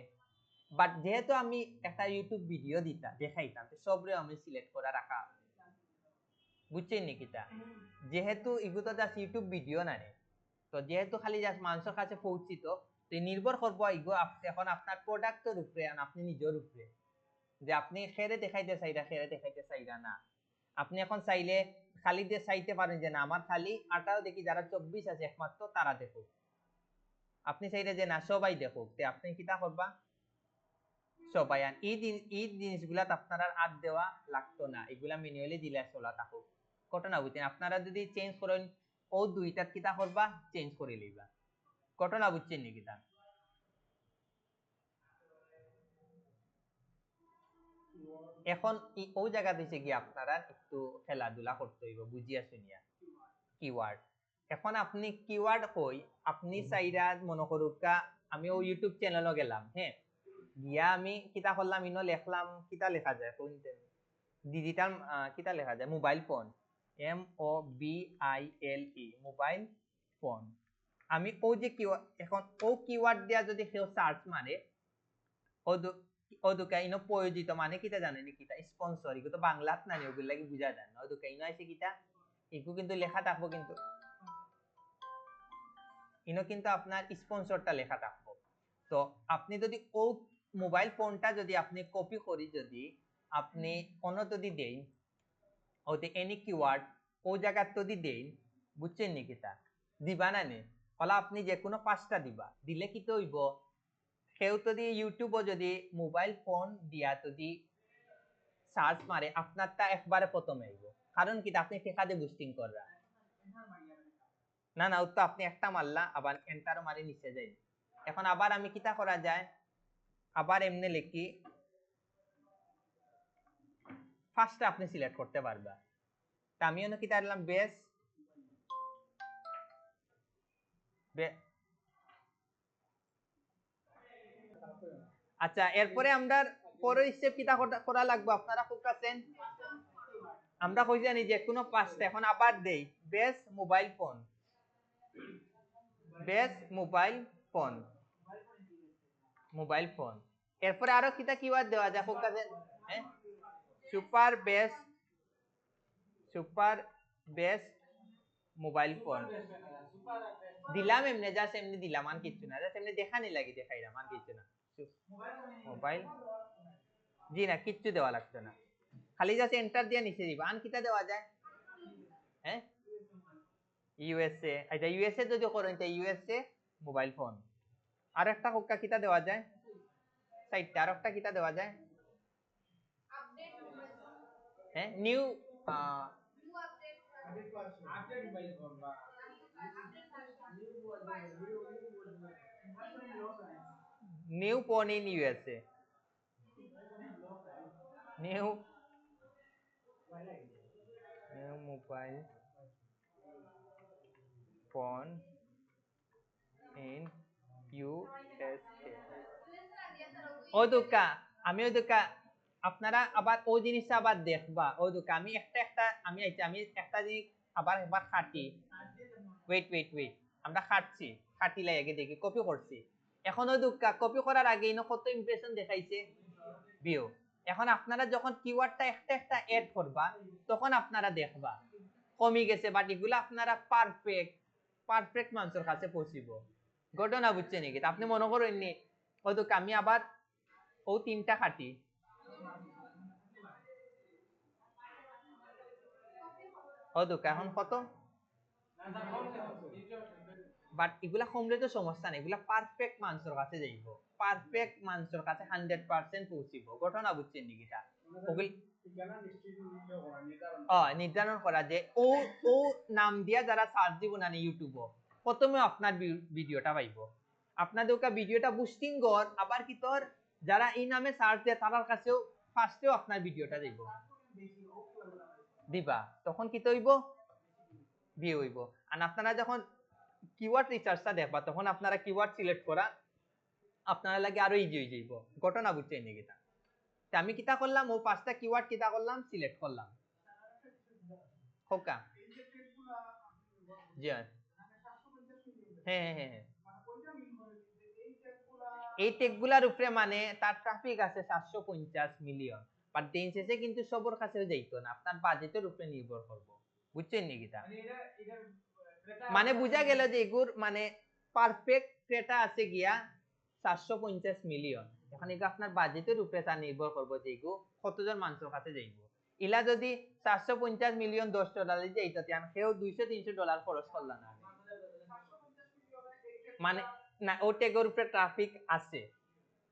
Speaker 1: বাট যেহেতু আমি একটা ইউটিউব ভিডিও দিতাম দেখাইতাম সবরে আমি সিলেক্ট করে রাখা বুঝছেন নি কিতা যেহেতু এগুলো জাস্ট ইউটিউব ভিডিও না তো যেহেতু খালি জাস্ট মানুষের কাছে পৌঁছিত তো নির্ভর করবো এগো এখন আপনার প্রোডাক্টের উপরে আর আপনি নিজের উপরে যে আপনি খেরে দেখাইতে চাইরা না আপনি এখন চাইলে খালি দিয়ে চাইতে পারেন যে না আমার খালি 18 দেখি যারা 24 আছে একমাত্র তারা দেখুক আপনি চাইলে যে না সবাই দেখুক তে আপনি কিটা করবা সবাই আর এই জিনিসগুলা আপনারা আর দেওয়া লাগতো না এগুলা ম্যানুয়ালি দিলে চলা থাকুক ঘটনা বুঝছেন আপনারা যদি চেঞ্জ করেন ও দুইটা কিটা করবা চেঞ্জ করে লইবা ঘটনা বুঝছেন নি কিটা এখন ওই জায়গা দিছে কি আপনারা একটু খেলাধুলা করতে হইব বুঝিয়া শুনিয়া কিওয়ার্ড এখন আপনি কিওয়ার্ড কই আপনি চাইরা মনে করুকা আমি ও ইউটিউব চ্যানেলও গেলাম হ্যাঁ গিয়া আমি কিতা করলাম ইনো লেখলাম কিতা লেখা যায় ডিজিটাল কিতা লেখা যায় mobile phone MOBILE mobile phone আমি ও যে এখন ও কিওয়ার্ড দিয়া যদি কেউ সার্চ মারে ও দুকা ইনো প্রয়োজিত মানে কিতা জানেন কিতা স্পন্সর এগুলো তো বাংলাত না ওগুলো লাগি বুঝা যায় না ও দুকা ইনো আছে কিতা এগু কিন্তু লেখা থাকবো কিন্তু ইনো কিন্তু আপনার স্পন্সরটা লেখা থাকবো তো আপনি যদি ও মোবাইল ফোনটা যদি আপনি কপি করি যদি আপনি অন্য যদি দেই ওতে এনি কিওয়ার্ড ও জায়গার যদি দেই বুঝছেন নাকি তা দিবা না নে হলা আপনি যে কোনো পাঁচটা দিবা দিলে কি তো হইব কেউ যদি ইউটিউবও যদি মোবাইল ফোন দিয়া যদি সার্চ মারে আপনারটা একবারে প্রথমে আইব কারণ কি আপনি টেকা দিয়ে বুস্টিং কররা না না ও তো আপনি একটা মারলা আবার এন্টারও মারি নিচে যাই এখন আবার আমি কিতা করা যায় আবার এমনি লিখি ফার্স্টে আপনি সিলেক্ট করতে পারবা তা আমি অন্য কিতা দিলাম বেস আচ্ছা এরপরে আমরা পরের স্টেপ কিতা করা লাগবে আপনারা খুব আছেন আমরা কই জানি যে কোনো পাঁচটা এখন আবার দেই base mobile phone base mobile phone এরপরে আরো কিতা কিওয়ার্ড দেওয়া যায় খুব কাছে হ্যাঁ সুপার বেস মোবাইল ফোন দিলাম এমনি জাস্ট এমনি দিলাম আর কিছু না জাস্ট এমনি দেখানি লাগি দেখাইলাম আর কিছু না মোবাইল জি না কিচ্ছু দেওয়া লাগছে না খালি জাস্ট এন্টার দিয়ে নিচে দিবা আন কিটা দেওয়া যায় হ্যাঁ ইউএসএ আচ্ছা ইউএসএ যদি করেন তাই ইউএসএ মোবাইল ফোন আর একটা হুক্কা কিটা দেওয়া যায় সাইডটা আর একটা কিটা দেওয়া যায় হ্যাঁ new phone in USA new mobile phone in USA ও দুকা আমি ও দুকা আপনারা আবার ওই জিনিসটা আবার দেখবা ও দুকা আমি আমি একটা জিনিস আবার একবার খাটি ওয়েট আমরা খাটি লাগে দেখি কপি করছি এখন ওই দুকা কপি করার আগে ইনো কত ইমপ্রেশন দেখাইছে ভিউ এখন আপনারা যখন কিওয়ার্ডটা একটা এড করবা তখন আপনারা দেখবা কমই গেছে বাট এগুলো আপনারা পারফেক্ট মানুষের কাছে পৌঁছিব ঘটনা বুঝছেন নাকি আপনি মনে করেননি হয়তো আমি আবার ও তিনটা খাটি হয়তো এখন কত বাট এগুলা কমলে তো সমস্যা নেই এগুলা পারফেক্ট মানুষের কাছে যাইব পারফেক্ট মানুষের কাছে 100% পৌঁছিব ঘটনা বুঝছেন নাকি তা নির্ধারণ করা যে ও নাম দিয়া যারা সার্চ দিব না ইউটিউব প্রথমে আপনার ভিডিওটা পাইব আপনাদের ভিডিওটা বুস্টিং কর আবার কি তোর যারা এই নামে সার্চ দেয় তার কাছেও ফার্স্টেও আপনার ভিডিওটা দিব দিবা তখন কি হইব ভিউ হইব আর আপনারা যখন কিওয়ার্ড রিসার্চটা দেখবা তখন আপনারা কিওয়ার্ড সিলেক্ট করা আপনারা লাগে আরো ইজি হয়ে যাইব ঘটনা বুঝছেন নাকি তা আমি কিতা করলাম ও পাঁচটা কিওয়ার্ড কিতা করলাম সিলেক্ট করলাম হোকা জি হ্যাঁ এই টেকগুলার উপরে মানে তার ট্রাফিক আছে 750 মিলিয়ন বাট দিন শেষে কিন্তু সবার কাছেও যাইতো না আপনার বাজেটের উপরে নির্ভর করব বুঝছেন নাকি তা মানে বুঝা গেল যে এগুর মানে পারফেক্ট ক্রেটা আছে গিয়া 750 মিলিয়ন এখন এগুলো আপনার বাজেটের উপরে তা নির্ভর করবো যে এগু কতজন মানুষের কাছে যাইব ইলা যদি 750 মিলিয়ন $10 যাইতো তান কেউ 200-300 ডলার খরচ করলা না মানে না ও টেগের উপরে ট্রাফিক আছে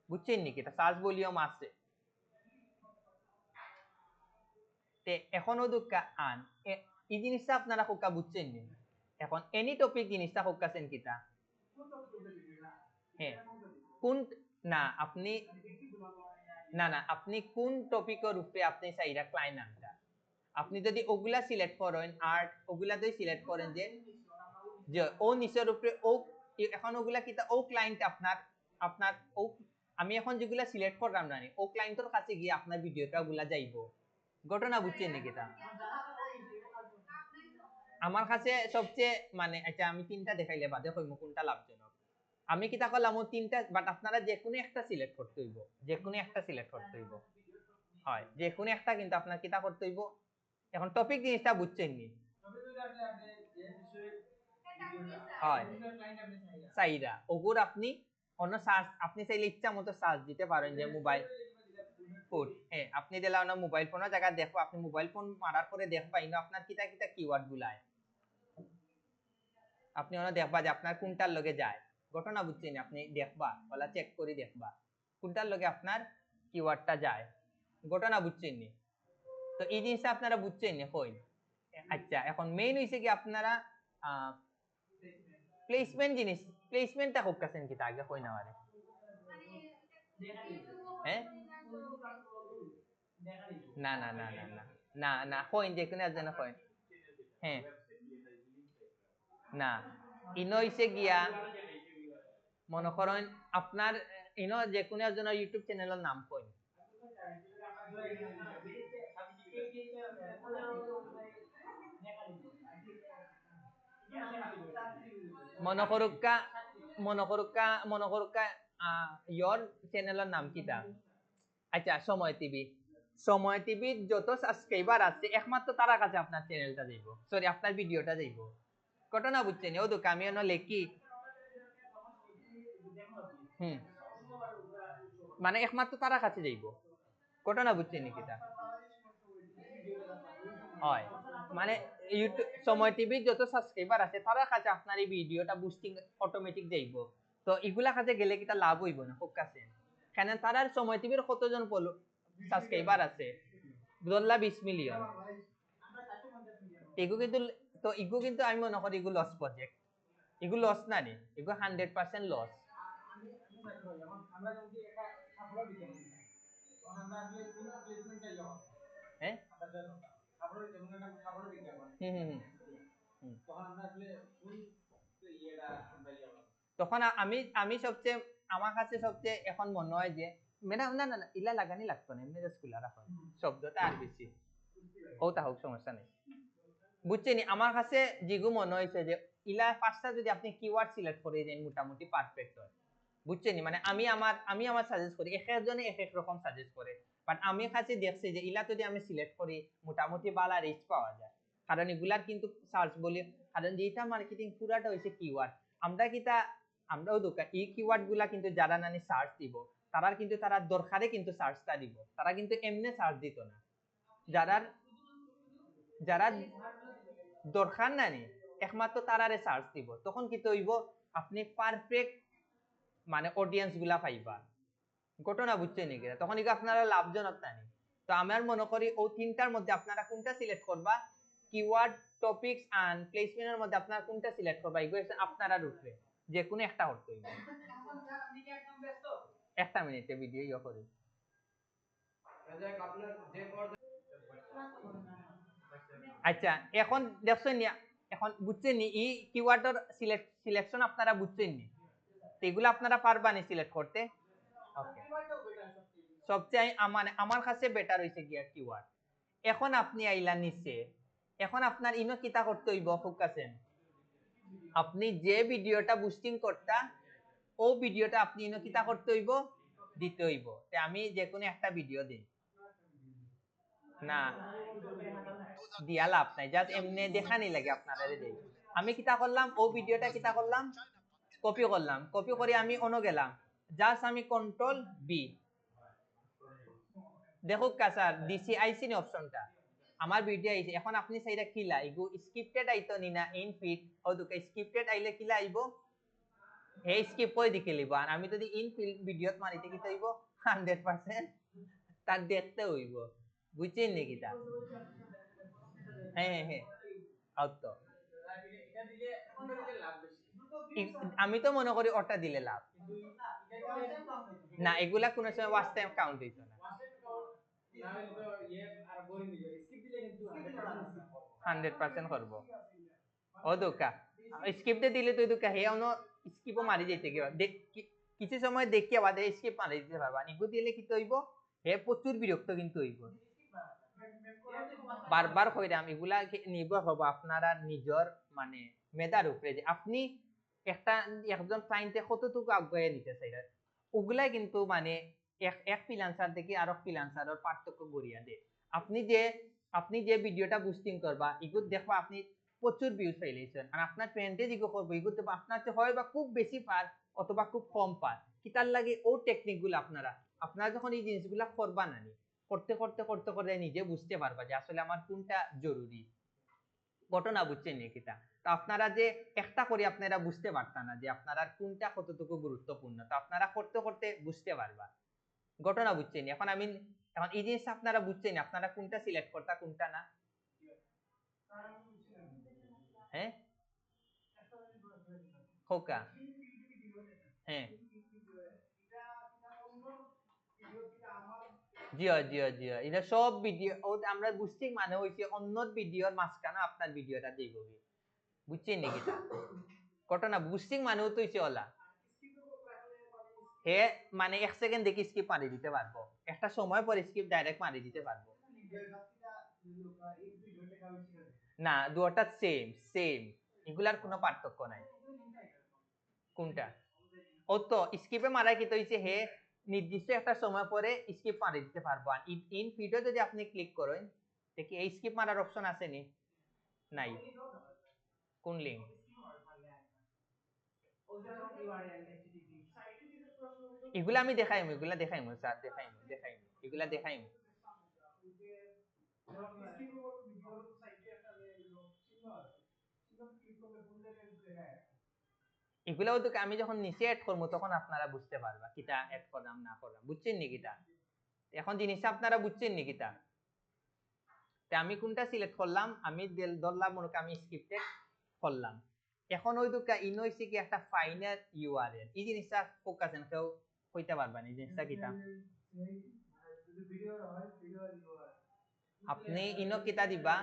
Speaker 1: বুঝছেন নাকি এটা সার্চ ভলিউম আছে তে এখনো দুকা আন এই জিনিসটা আপনারা কোকা বুঝছেন নি এখন এনি টপিক জিনিসটা কোকাছেন কিটা হ্যাঁ কোন না আপনি আপনি কোন টপিকের উপরে আপনি চাইরা ক্লায়েন্ট আনটা আপনি যদি ওগুলা সিলেক্ট করেন আর্ট ওগুলা যদি সিলেক্ট করেন যে ও নিচের উপরে ও এখন ওগুলা কিটা ও ক্লায়েন্ট আপনার ও আমি এখন যেগুলা সিলেক্ট করলাম না ও ক্লায়েন্টের কাছে গিয়ে আপনার ভিডিওটা ওগুলা যাইবো ঘটনা বুঝছেন নাকি তা আমার কাছে সবচেয়ে মানে আচ্ছা আমি তিনটা দেখাইলে বাদে কইমু কোনটা লাভজনক আমি কিটা করলাম ও তিনটা বাট আপনারা যে কোনো একটা সিলেক্ট করতে হইব যে কোনো একটা সিলেক্ট করতে হইব হয় যে কোনো একটা কিন্তু আপনার কিটা করতে হইব এখন টপিক জিনিসটা বুঝছেন নি হয় চাইরা ওগুর আপনি অন্য সার্চ আপনি চাইলে ইচ্ছা মতো সার্চ দিতে পারেন যে মোবাইল ফুড হ্যাঁ আপনি দিলা না মোবাইল ফোনের জায়গা দেখো আপনি মোবাইল ফোন মারার পরে দেখবা ইনো আপনার কিতা কিতা কিওয়ার্ড গুলায় আপনি ওনা দেখবা যে আপনার কোনটার লগে যায় ঘটনা বুঝছেন আপনি দেখবা ওলা চেক করে দেখবা কোনটার লগে আপনার কিওয়ার্ডটা যায় ঘটনা বুঝছেন নি তো এই জিনিসটা আপনারা বুঝছেন নি কই আচ্ছা এখন মেইন হইছে কি আপনারা প্লেসমেন্ট জিনিস প্লেসমেন্টটা হোক কাছেন কি আগে কই না আরে হ্যাঁ না না না না না না না কইন যে কোন একজন কইন হ্যাঁ না ইনো হইছে গিয়া মনে করেন আপনার ইনো যে কোনো একজন ইউটিউব চ্যানেলের নাম কইন মনে করুকা ইয়োর চ্যানেলের নাম কিটা আচ্ছা সময় টিভি যত সাবস্ক্রাইবার আছে একমাত্র তারা কাছে আপনার চ্যানেলটা যাইব সরি আপনার ভিডিওটা যাইব ঘটনা বুঝছেন ও তো আমি এনে লেখি মানে একমাত্র তারা কাছে যাইব ঘটনা বুঝছেন নাকি তা হয় মানে ইউটিউব সময় টিভি যত সাবস্ক্রাইবার আছে তারা কাছে আপনার এই ভিডিওটা বুস্টিং অটোমেটিক যাইব তো এগুলা কাছে গেলে কিটা লাভ হইব না খুব কাছে কেন তারার সময় টিভির কতজন সাবস্ক্রাইবার আছে ধরলা 20 মিলিয়ন এগু কিন্তু তো এগু কিন্তু আমি মনে করি এগু লস প্রজেক্ট এগু লস না নি এগু 100% লস
Speaker 2: আমরা যদি একটা সাফল্য দিতে পারি তখন আমরা আসলে কোন প্লেসমেন্টটা ইয়ে হবে
Speaker 1: হ্যাঁ
Speaker 2: সাফল্য যেমন একটা সাফল্য দিতে পারি তখন আমরা আসলে কোন ইয়েটা আমরা ইয়ে হবে
Speaker 1: তখন আমি সবচেয়ে আমার কাছে সবচেয়ে এখন মনে হয় যে ম্যাডাম না না ইলা লাগানি লাগতো না এমনি জাস্ট খুলা রাখো শব্দটা আর বেশি ওটা হোক সমস্যা নেই বুঝছেন আমার কাছে যেগু মনে হয়েছে যে ইলা পাঁচটা যদি আপনি কিওয়ার্ড সিলেক্ট করে দেন মোটামুটি পারফেক্ট হয় বুঝছেন মানে আমি আমার সাজেস্ট করি এক একজনে এক এক রকম সাজেস্ট করে বাট আমি কাছে দেখছি যে ইলা যদি আমি সিলেক্ট করি মোটামুটি বালা রিচ পাওয়া যায় কারণ এগুলার কিন্তু সার্চ বলি কারণ যেটা মার্কেটিং পুরাটা হইছে কিওয়ার্ড আমরাও দোকান এই কিওয়ার্ড গুলা কিন্তু যারা নানি সার্চ দিব তারা দরকারে কিন্তু সার্চটা দিব তারা কিন্তু এমনি সার্চ দিত না যারা দরকার নানি একমাত্র তারারে সার্চ দিব তখন কি হইব আপনি পারফেক্ট মানে অডিয়েন্স গুলা পাইবা ঘটনা বুঝছেন নাকি তখন কি আপনারা লাভজনক নানি তো আমার মনে করি ও তিনটার মধ্যে আপনারা কোনটা সিলেক্ট করবা কিওয়ার্ড টপিকস এন্ড প্লেসমেন্টের মধ্যে আপনারা কোনটা সিলেক্ট করবা এগুলো আপনারা রূপে যে কোনো একটা করতে হইবে একটা মিনিটে ভিডিও ইয়ে করি আচ্ছা এখন দেখছেন এখন বুঝছেন নি এই কিওয়ার্ডের সিলেকশন আপনারা বুঝছেন নি এগুলো আপনারা পারবানি সিলেক্ট করতে ওকে সবচেয়ে আমার কাছে বেটার হইছে গিয়া কিওয়ার্ড এখন আপনি আইলা নিচে এখন আপনার ইনো কিতা করতে হইব ফোকাসেন আপনি যে ভিডিওটা বুস্টিং করতা ও ভিডিওটা আপনি ইনো কিতা করতে হইব দিতে হইব তে আমি যে কোনো একটা ভিডিও দিই না দিয়া লাভ নাই জাস্ট এমনি দেখানি লাগে আপনারা দেই আমি কিতা করলাম ও ভিডিওটা কিতা করলাম কপি করে আমি অন্য গেলাম জাস্ট আমি কন্ট্রোল বি দেখো কাসার ডিসি আইসি নি অপশনটা আমার ভিডিও আইছে এখন আপনি সাইডা কিলা ইগো স্ক্রিপ্টেড আইতো নি না ইন ফিট ও দুকা স্ক্রিপ্টেড আইলে কিলা আইবো হে স্কিপ করে দিকে লিব আর আমি যদি ইন ফিল্ড ভিডিওত মারিতে কি হইব 100% তার দেখতে হইব বুঝছেন নাকি তা হ্যাঁ হ্যাঁ আউট আমি তো মনে করি ওটা দিলে লাভ না এগুলা কোনো সময় ওয়াচ টাইম কাউন্ট হইতো না 100% করব ও দোকা স্কিপতে দিলে তুই দোকা হে অন স্কিপও মারি যাইতে কি কিছু সময় দেখিয়া বাদে স্কিপ মারি দিতে পারবা নিগু দিলে কি হইব হে প্রচুর বিরক্ত কিন্তু হইব বারবার কইরাম এগুলা নির্ভর হবো আপনারা নিজের মানে মেধার উপরে যে আপনি একজন ক্লায়েন্টে কতটুকু আগ্রহে নিতে চাইরা ওগুলাই কিন্তু মানে এক ফ্রিল্যান্সার থেকে আরো ফ্রিল্যান্সারের পার্থক্য গড়িয়া দেয় আপনি যে ভিডিওটা বুস্টিং করবা এগুলো দেখবা আপনি প্রচুর ভিউজ পাইলেছেন আর আপনার ট্রেন্ডে যেগুলো করবো এগুলো আপনার হয় বা খুব বেশি পার অথবা খুব কম পার কি তার লাগে ও টেকনিক গুলো আপনারা আপনারা যখন এই জিনিসগুলা করবা না করতে করতে করতে করতে নিজে বুঝতে পারবা যে আসলে আমার কোনটা জরুরি ঘটনা বুঝছেন নি কিতা তো আপনারা যে একটা করে আপনারা বুঝতে পারতা না যে আপনারা কোনটা কতটুকু গুরুত্বপূর্ণ তো আপনারা করতে করতে বুঝতে পারবা ঘটনা বুঝছেন এখন আমি এখন এই জিনিসটা আপনারা বুঝছেন আপনারা কোনটা সিলেক্ট করতা কোনটা না হ্যাঁ হোকা হ্যাঁ জিও জিও জিও এটা সব ভিডিও আমরা বুঝছি মানে হইছে অন্য ভিডিওর মাঝখানে আপনার ভিডিওটা দেখবো বুঝছেন নাকি ঘটনা বুঝছি মানে তো হইছে ওলা হে মানে 1 সেকেন্ড দেখি স্কিপ মারি দিতে পারবো একটা সময় পরে স্কিপ ডাইরেক্ট মারি দিতে পারবো না দুটো সেম সেম এগুলার কোনো পার্থক্য নাই কোনটা ও তো স্কিপে মারা কি তো হইছে হে নির্দিষ্ট একটা সময় পরে স্কিপ মারি দিতে পারবো আর ইন ভিডিও যদি আপনি ক্লিক করেন দেখি এই স্কিপ মারার অপশন আছে নি নাই কোন লিংক এগুলা আমি দেখাইমু এগুলা দেখাইমু স্যার দেখাইমু এগুলা দেখাইমু এগুলাও তো আমি যখন নিচে অ্যাড করবো তখন আপনারা বুঝতে পারবা কিটা অ্যাড করলাম না করলাম বুঝছেন নি কিটা এখন জিনিসটা আপনারা বুঝছেন নি কিটা আমি কোনটা সিলেক্ট করলাম আমি ধরলাম মনে করি আমি স্ক্রিপ্টেড করলাম এখন ওই দুকা ইন হইছে কি একটা ফাইনাল ইউআরএল এই জিনিসটা ফোকাসেন কেউ কইতে পারবা না এই জিনিসটা কিটা আপনি ইনো কিতা দিবা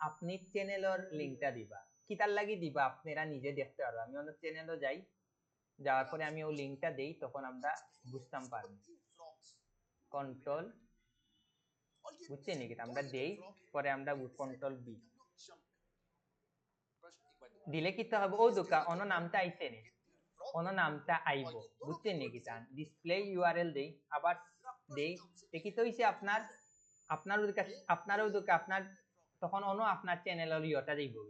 Speaker 1: আপনি চ্যানেলের লিংকটা দিবা কিতার লাগি দিবা আপনারা নিজে দেখতে পারবা আমি অন্য চ্যানেলও যাই যাওয়ার পরে আমি ওই লিংকটা দেই তখন আমরা বুঝতাম পারবো কন্ট্রোল বুঝছেন নাকি আমরা দেই পরে আমরা কন্ট্রোল বি দিলে কি তো হবে ও দোকা অন্য নামটা আইছে নি অন্য নামটা আইবো বুঝছেন নাকি তা ডিসপ্লে ইউআরএল দেই আবার দেই দেখি তো হইছে আপনার আপনারও দোকা আপনার তখন অন্য আপনার চ্যানেলের ইয়েটা দেইবো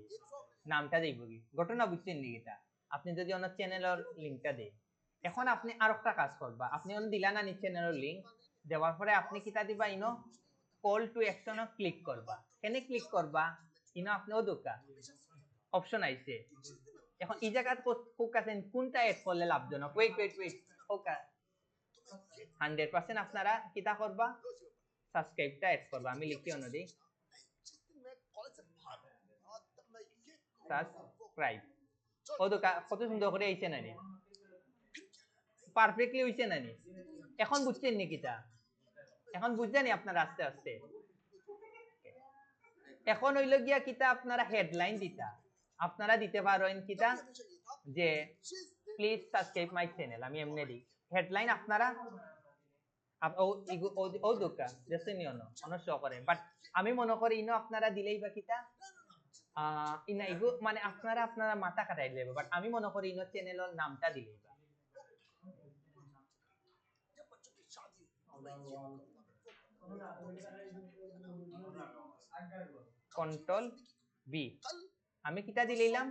Speaker 1: নামটা দেইবো কি ঘটনা বুঝছেন নাকি তা আপনি যদি অন্য চ্যানেলের লিংকটা দেন এখন আপনি আরেকটা কাজ করবা আপনি অন্য দিলা না নি চ্যানেলের লিংক দেওয়ার পরে আপনি কিতা দিবা ইনো কল টু অ্যাকশন ক্লিক করবা কেনে ক্লিক করবা ইনো আপনিও দোকা অপশন আইছে এখন এই জায়গা ফোকাসেন কোনটা এড করলে লাভজনক ওয়েট ফোকাস 100% আপনারা কিতা করবা সাবস্ক্রাইবটা এড করবা আমি লিখি অনুদি সাবস্ক্রাইব ও দোকা কত সুন্দর করে আইছে নানি পারফেক্টলি হইছে নানি এখন বুঝছেন নি কিতা এখন বুঝছেন আপনারা আস্তে আস্তে এখন হইল গিয়া কিতা আপনারা হেডলাইন দিতা আপনারা দিতে পারেন কিতা যে প্লিজ সাবস্ক্রাইব মাই চ্যানেল আমি এমনি দিই হেডলাইন আপনারা ও দোকা দেখছেন অন্য শো করে বাট আমি মনে করি ইনো আপনারা দিলেই বা কিতা ইনা ইগো মানে আপনারা মাথা কাটাই দিলে বাট আমি মনে করি ইনো চ্যানেলের নামটা দিলেই বা কন্ট্রোল বি আমি কিতা দিলাম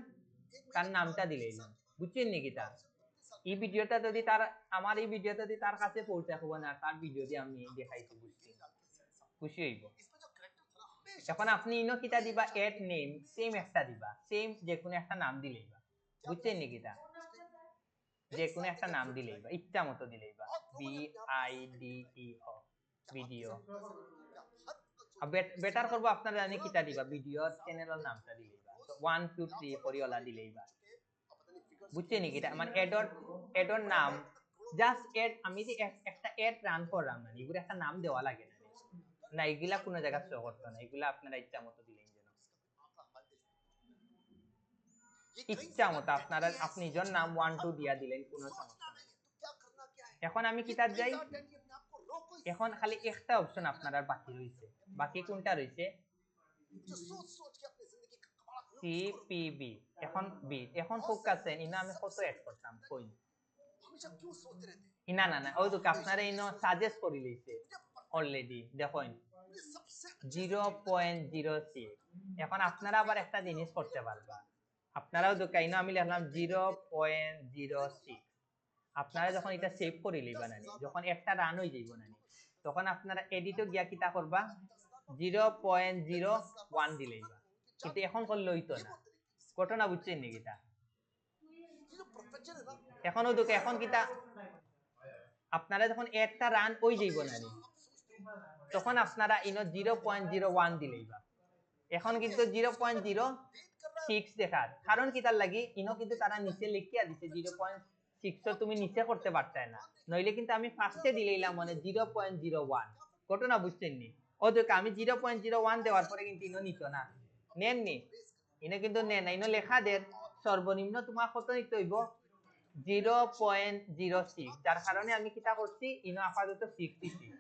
Speaker 1: তার নামটা দিলাম বুঝছেন নি কিতা এই ভিডিওটা যদি তার আমার এই ভিডিওটা যদি তার কাছে পৌঁছে হবে না তার ভিডিও দিয়ে আমি দেখাইছি বুঝছি খুশি হইব এখন আপনি ইনো কিতা দিবা এড নেম সেম একটা দিবা সেম যে কোনো একটা নাম দিলেই বা বুঝছেন নি কিতা যে কোনো একটা নাম দিলেই বা ইচ্ছা মতো দিলেই বা BIDEO ভিডিও বেটার করবো আপনারা জানি কিতা দিবা ভিডিও চ্যানেলের নামটা দিলেই বা 1 2 3 করিওলা দিলেই বা বুঝছেন নি কিতা মানে এডর নাম জাস্ট এড আমি যে একটা এড রান করলাম না এগুলো একটা নাম দেওয়া লাগে না না এগুলা কোনো জায়গা শো করতে না এগুলা আপনারা ইচ্ছা মতো দিলেন যেন ইচ্ছা মতো আপনারা আপনি নিজের নাম 1 2 দিয়া দিলেন কোনো সমস্যা নেই এখন আমি কিতাব যাই এখন খালি একটা অপশন আপনারা বাকি রইছে বাকি কোনটা রইছে CPB এখন বি এখন ফোকাসেন ইনা আমি কত এড করতাম কই না না না ওই তো আপনারা ইনো সাজেস্ট করে লইছে অলরেডি দেখুন 0.06 এখন আপনারা আবার একটা জিনিস করতে পারবা আপনারাও তো কাইনো আমি লিখলাম 0.06 আপনারা যখন এটা সেভ করে লইবা নানি, যখন একটা রান হয়ে যাইব নানি, তখন আপনারা এডিটও গিয়া কিতা করবা 0.01 দিলেইবা। কিন্তু এখন করলে হইতো না, ঘটনা বুঝছেন নাকি? তা এখনো দুঃখ, এখন কিতা আপনারা যখন একটা রান হয়ে যাইব নানি, তখন আপনারা ইনো 0.01 দিলেইবা। এখন কিন্তু 0.06 দেখার কারণ কি তার লাগি ইনো কিন্তু তারা নিচে লিখিয়া দিছে 0.6 তুমি নিচে করতে পারতে না, নইলে কিন্তু আমি ফার্স্টে দিলাম মানে 0.01। ঘটনা বুঝছেন নি? ও দেখ আমি 0.01 দেওয়ার পরে কিন্তু ইনো নিত না, নেননি ইনো কিন্তু নেন না, ইনো লেখা দের সর্বনিম্ন তোমার কত নিতে হইব 0.06, যার কারণে আমি কিতা করছি ইনো আপাতত 66।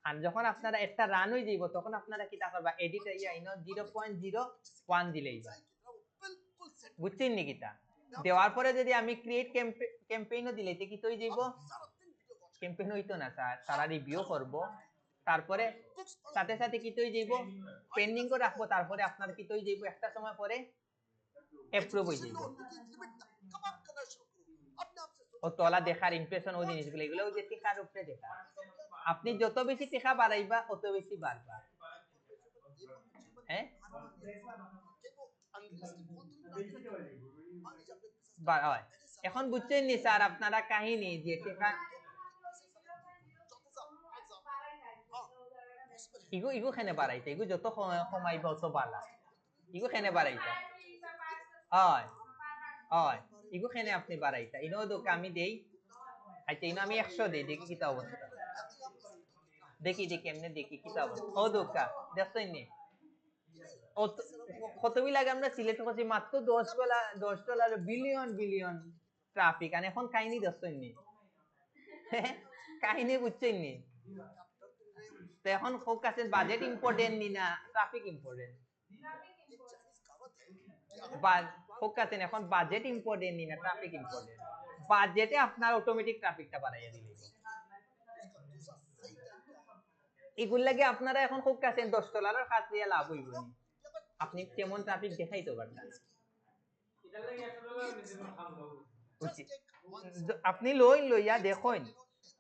Speaker 1: আর যখন আপনারা একটা রান হয়ে যাইব তখন আপনারা কিতা করবা এডিট আইয়া ইনো 0.01 দিলেইবা। বুঝছেন নি কিতা? দেওয়ার পরে যদি আমি ক্রিয়েট ক্যাম্পেইনও দিলেইতে কি তৈ যাইব, ক্যাম্পেইন হইতো না স্যার, তারা রিভিউ করব, তারপরে সাথে সাথে কি তৈ যাইব পেন্ডিং করে রাখবো, তারপরে আপনার কি তৈ যাইব একটা সময় পরে অ্যাপ্রুভ হয়ে যাইব। ও তলা দেখার ইমপ্রেশন ও জিনিসগুলো এগুলো যে টিকার উপরে দেখা, আপনি যত বেশি টিকা বাড়াইবা অত বেশি বাড়বা। হ্যাঁ হয়। এখন বুঝছেন নি স্যার আপনারা কাহিনী যে টিকা ইগু ইগু খেনে বাড়াইতে, ইগু যত কমাইবা অত বাড়া, ইগু খেনে বাড়াইতা হয় হয়, ইগু খেনে আপনি বাড়াইতা ইনো দোক আমি দেই। আচ্ছা ইনো আমি 100 দেই, দেখি কিতা অবস্থা, দেখি দেখি এমনি দেখি কিতা অবস্থা। ও দোকা দেখছেন নি কতবি লাগে আমরা সিলেক্ট করছি মাত্র $10 বিলিয়ন বিলিয়ন ট্রাফিক, আর এখন কাহিনী দেখছেন নি কাহিনী বুঝছেন নি? তো এখন ফোকাস বাজেট ইম্পর্টেন্ট নি না ট্রাফিক ইম্পর্টেন্ট? ফোকাস এখন বাজেট ইম্পর্টেন্ট নি না ট্রাফিক ইম্পর্টেন্ট? বাজেটে আপনার অটোমেটিক ট্রাফিকটা বাড়াইয়া দিলে এগুলো লাগে আপনারা এখন ফোকাস $10 কাজ দিয়ে লাভ হইব নি, আপনি কেমন ট্রাফিক দেখাইতে পারতেন। আপনি লইয়া দেখুন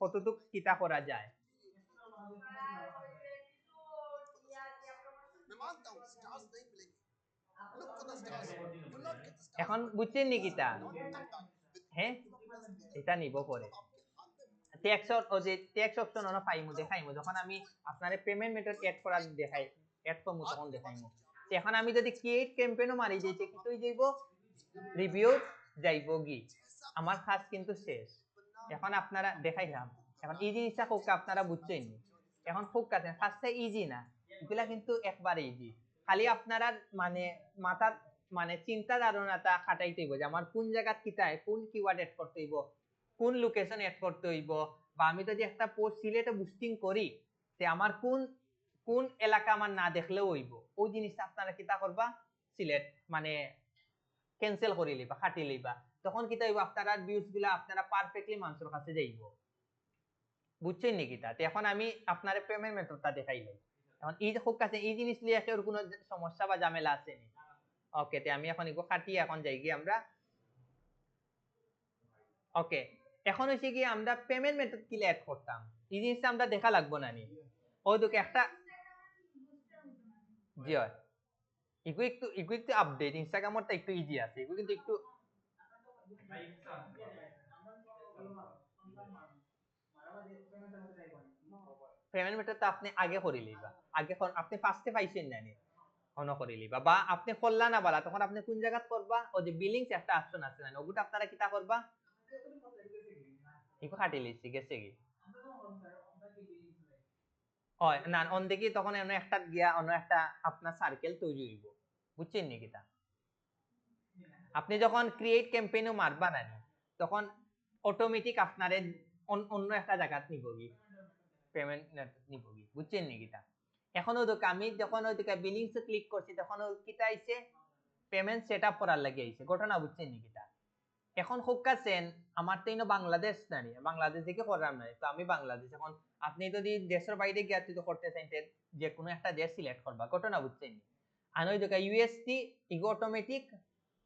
Speaker 1: কতটুক কিতা করা যায়। এখন বুঝছেন নি কিতা? হ্যাঁ এটা নিব পরে ট্যাক্স ও যে ট্যাক্স অপশন অন পাইমু দেখাইমু, যখন আমি আপনারে পেমেন্ট মেথড এড করা দেখাই এড করমু তখন দেখাইমু। এখন আমি যদি ক্রিয়েট ক্যাম্পেইনও মারি যাইতে কিতই যাইব রিভিউ যাইব গি, আমার কাজ কিন্তু শেষ। এখন আপনারা দেখাইলাম, এখন এই জিনিসটা কোক আপনারা বুঝছেন নি? এখন ফোকাস কাজটা ইজি না, এগুলা কিন্তু একবারে ইজি, খালি আপনারা মানে মাথার মানে চিন্তা ধারণাটা খাটাইতে হইব যে আমার কোন জায়গা কিতায় কোন কিওয়ার্ড এড করতে হইব, কোন লোকেশন এড করতে হইব, বা আমি যদি একটা পোস্ট সিলেটে বুস্টিং করি তে আমার কোন কোন এলাকা আমার না দেখলেও হইব, ওই জিনিসটা আপনারা কিতা করবা সিলেক্ট মানে ক্যান্সেল করে লইবা কাটি লইবা, তখন কিতা হইব আপনারা ভিউজ গুলা আপনারা পারফেক্টলি মানুষের কাছে যাইব। বুঝছেন নি কিতা? তো এখন আমি আপনারে পেমেন্ট মেথডটা দেখাইলাই, এখন এই যে ফোকাস এই জিনিস লিয়ে কেউ কোনো সমস্যা বা ঝামেলা আছে নি? ওকে তে আমি এখন ইগো কাটি এখন যাই গিয়ে আমরা ওকে এখন হইছে কি আমরা পেমেন্ট মেথড কি অ্যাড করতাম এই জিনিসটা আমরা দেখা লাগবো না নি? ওই দুকে একটা জি হয় ইগো একটু আপডেট ইনস্টাগ্রামটা একটু ইজি আছে, ইগো কিন্তু একটু পেমেন্ট মেথডটা আপনি আগে করে লইবা, আগে আপনি ফার্স্টে পাইছেন জানি অন করে লইবা, বা আপনি করলা না বালা তখন আপনি কোন জায়গা করবা ওই যে বিলিংস একটা অপশন আছে না ওগুটা আপনারা কিটা করবা ইকো কাটি লইছি গেছে কি হয় না অন দেখি তখন এমন একটা গিয়া অন্য একটা আপনার সার্কেল তৈরি হইব। বুঝছেন নি কিটা? আপনি যখন ক্রিয়েট ক্যাম্পেইনও মারবা না তখন অটোমেটিক আপনারে অন্য একটা জায়গা নিবগি পেমেন্ট নিবগি। বুঝছেন নি কিটা? এখনো তো আমি যখন ওইদিকে বিলিংস ক্লিক করছি তখন কিটা আইছে পেমেন্ট সেটআপ করার লাগি আইছে ঘটনা। বুঝছেন নি কিটা? এখন হোকাছেন আমার তো ইনো বাংলাদেশ নানি, বাংলাদেশ থেকে করার নাই তো আমি বাংলাদেশ, এখন আপনি যদি দেশের বাইরে গিয়ে তুই তো করতে চাইতেন যে কোনো একটা দেশ সিলেক্ট করবা ঘটনা। বুঝছেন নি? আর ওই জায়গা ইউএসটি ইগো অটোমেটিক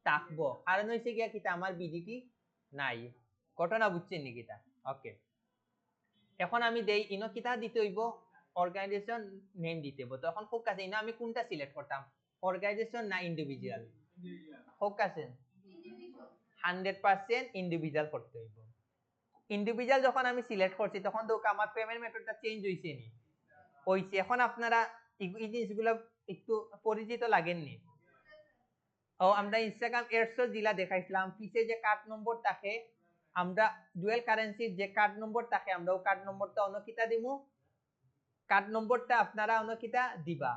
Speaker 1: থাকবো, আর নইছে গিয়া কিটা আমার বিডিটি নাই ঘটনা বুঝছেন নি কিতা ওকে এখন আমি দেই ইনো কিতা দিতে হইব অর্গানাইজেশন নেম দিতে হইব তো এখন ফোকাস ইনো আমি কোনটা সিলেক্ট করতাম অর্গানাইজেশন না ইন্ডিভিজুয়াল ফোকাস 100% ইন্ডিভিজুয়াল করতে হইব ইন্ডিভিজুয়াল যখন আমি সিলেক্ট করছি তখন তো আমার পেমেন্ট মেথডটা চেঞ্জ হইছে নি হইছে এখন আপনারা এই জিনিসগুলো একটু পরিচিত লাগেননি ও আমরা ইনস্টাগ্রাম এডসও দিলা দেখাইছিলাম পিছে যে কার্ড নম্বর থাকে আমরা ডুয়াল কারেন্সির যে কার্ড নম্বর থাকে আমরা ও কার্ড নম্বরটা অনকিতা দিমু কার্ড নম্বরটা আপনারা অনকিতা দিবা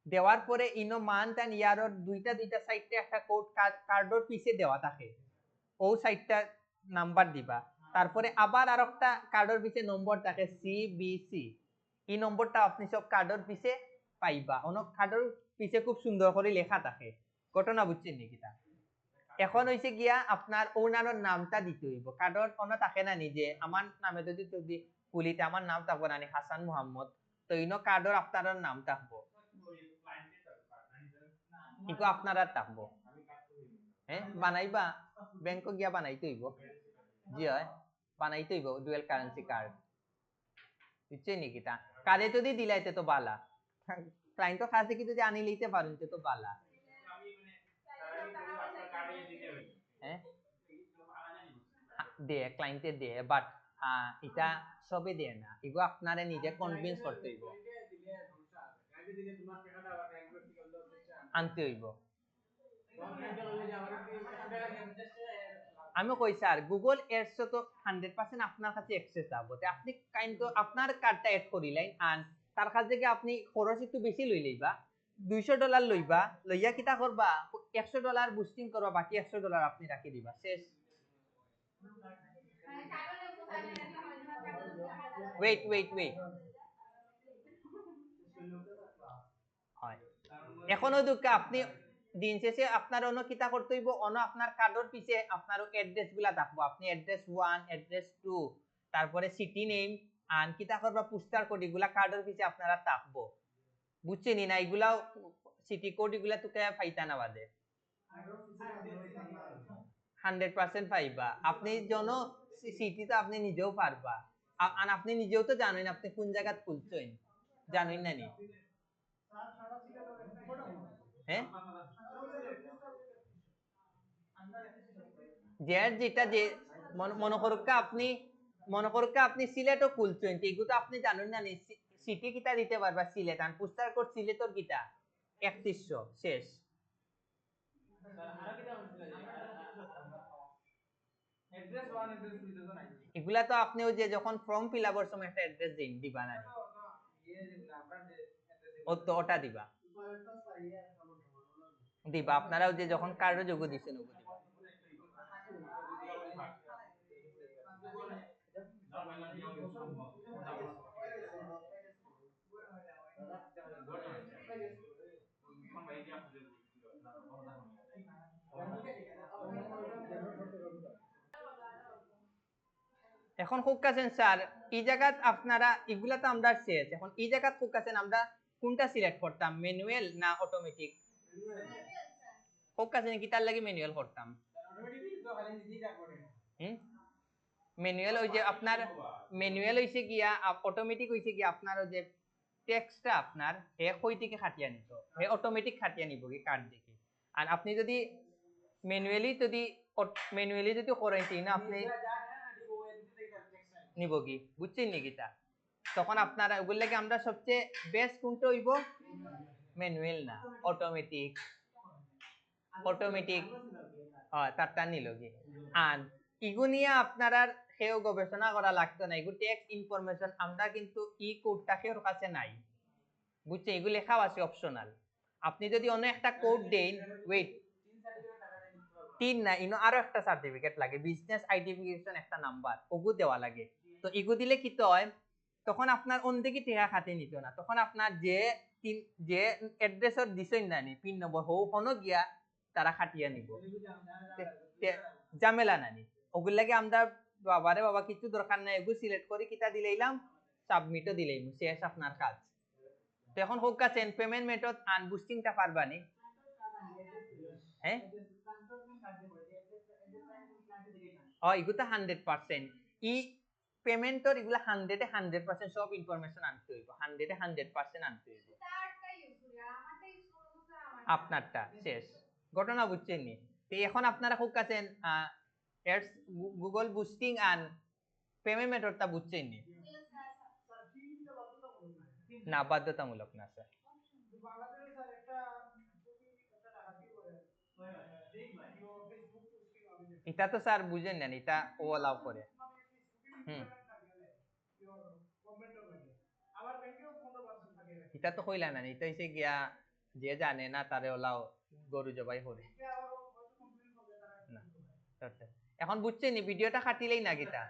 Speaker 1: দেওয়ার পরে ইনো মান্থ এন্ড ইয়ারর দুইটা সাইডে একটা কোড কার্ডর পিছে দেওয়া থাকে ও সাইডটা নাম্বার দিবা তারপরে আবার আরেকটা কার্ডর পিছে নম্বর থাকে সিবিসি এই নম্বরটা আপনি সব কার্ডর পিছে পাইবা অনেক কার্ডর পিছে খুব সুন্দর করে লেখা থাকে ঘটনা বুঝছেন নি কিতা এখন হইছে গিয়া আপনার ওনারর নামটা দিতে হইব কার্ডর কোনো থাকে না নিজে আমার নামে যদি পুলিতে আমার নাম থাকবো না হাসান মোহাম্মদ তো ইনো কার্ডর আপনার নাম থাকবো ইকো আপনারা থাকবো হ্যাঁ বানাইবা ব্যাংক গিয়া বানাইতে হইব জি হয় বানাইতে হইব ডুয়াল কারেন্সি কার্ড বুঝছেন নি কিতা কাজে যদি দিলাইতে তো বালা ক্লায়েন্ট কাছে কি যদি আনি লইতে পারেন তো বালা হ্যাঁ দে ক্লায়েন্টে দে বাট এটা সবে দেয় না এগুলো আপনারে নিজে কনভিন্স করতে হইব আনতে হইব আমি কই স্যার গুগল এডস তো 100% আপনার কাছে অ্যাক্সেস যাবো আপনি কাইন্ড আপনার কার্ডটা এড করিলেন আর তার কাছে থেকে আপনি খরচ একটু বেশি লই লইবা $200 লইবা লইয়া কিটা করবা $100 বুস্টিং করবা বাকি $100 আপনি রাখি দিবা শেষ wait হয় এখনো দুঃখ আপনি দিন শেষে আপনার অন্য কিতা করতে হইব অন্য আপনার কার্ডর পিছে আপনার অ্যাড্রেস গুলা থাকবো আপনি অ্যাড্রেস 1 অ্যাড্রেস 2 তারপরে সিটি নেম আর কিতা করবা পোস্টার কোড এগুলা কার্ডর পিছে আপনারা থাকবো বুঝছেন না এগুলা সিটি কোড এগুলা তো কে পাইতা না বাদে 100% পাইবা আপনি জন সিটি তো আপনি নিজেও পারবা আর আপনি নিজেও তো জানেন আপনি কোন জায়গা খুলছেন জানেন না নি হ্যাঁ যেটা যে মনে করুক আপনি সিলেটও খুলছেন এগুলো আপনি জানেন না নি সিটি কিটা দিতে পারবা সিলেট আর পোস্টার কোড সিলেটর কিটা 3100 শেষ এগুলা তো আপনি ওই যে যখন ফর্ম ফিল আপের সময় একটা অ্যাড্রেস দিবা না ওটা দিবা দিবা আপনারা ওই যে যখন কার্ড যোগ দিচ্ছেন ওগুলো দিবা এখন ফোকাসেন স্যার এই জায়গাত আপনারা এগুলা তো আমরা শেষ এখন এই জায়গাত ফোকাসেন আমরা কোনটা সিলেক্ট করতাম ম্যানুয়াল না অটোমেটিক ফোকাসেন কি তার লাগি ম্যানুয়াল করতাম ম্যানুয়াল ওই যে আপনার ম্যানুয়াল হইছে গিয়া অটোমেটিক হইছে গিয়া আপনার ওই যে টেক্সটটা আপনার হে কই থেকে খাটিয়া নিত হে অটোমেটিক খাটিয়া নিব কি কার্ড দেখে আর আপনি যদি ম্যানুয়ালি যদি করেন না আপনি নিব কি বুঝছেন নি কিটা তখন আপনারা ওগুলো লাগে আমরা সবচেয়ে বেস্ট কোনটা হইব ম্যানুয়াল না অটোমেটিক তারটা নিল কি আর ইগুনিয়া আপনারা কেউ গবেষণা করা লাগতো না এগুলো টেক্সট ইনফরমেশন আমরা কিন্তু ই কোডটা কেউর কাছে নাই বুঝছেন এগুলো লেখাও আছে অপশনাল আপনি যদি অন্য একটা কোড দেন ওয়েট 3 না ইনো আরো একটা সার্টিফিকেট লাগে বিজনেস আইডেন্টিফিকেশন একটা নাম্বার ওগু দেওয়া লাগে তো ইগু দিলে কি হয় তখন আপনার অন্যদিকে টেকা খাতে নিত না তখন আপনার যে অ্যাড্রেসর দিছেন না নি পিন নম্বর হনো গিয়া তারা খাটিয়া নিব ঝামেলা নানি ওগুলো লাগে আমরা বাবা কিছু দরকার নাই এগু সিলেক্ট করে কিটা দিলাম সাবমিটও দিলাম শেষ আপনার কাজ তো এখন হোক কাছেন পেমেন্ট মেথড আনবুস্টিংটা পারবানি হ্যাঁ এগুলা 100% ই পেমেন্টর এগুলা 100% সব ইনফরমেশন আনতে হইব 100% আনতে হইব আপনারটা শেষ ঘটনা বুঝছেন নি তো এখন আপনারা খুব কাছেন এডস গুগল বুস্টিং আন পেমেন্ট মেথডটা বুঝছেন নি না বাধ্যতামূলক না স্যার
Speaker 2: বাংলাদেশে স্যার একটা টাকা দিয়ে করে ফেসবুক পোস্টিং আমি
Speaker 1: এটা তো স্যার বুঝেন না এটা ও অ্যালাউ করে হুম
Speaker 2: গভর্নমেন্টও লাগে আবার ব্যাংকেও 15% থাকে
Speaker 1: এটা তো কইলা না এটা হইছে গিয়া যে জানে না তারে অ্যালাউ গরু জবাই করে
Speaker 2: এটা আবার হয়তো কমপ্লেইন করবে তারা
Speaker 1: না এখন বুঝছেন নি ভিডিওটা খাটিলেই না গিতা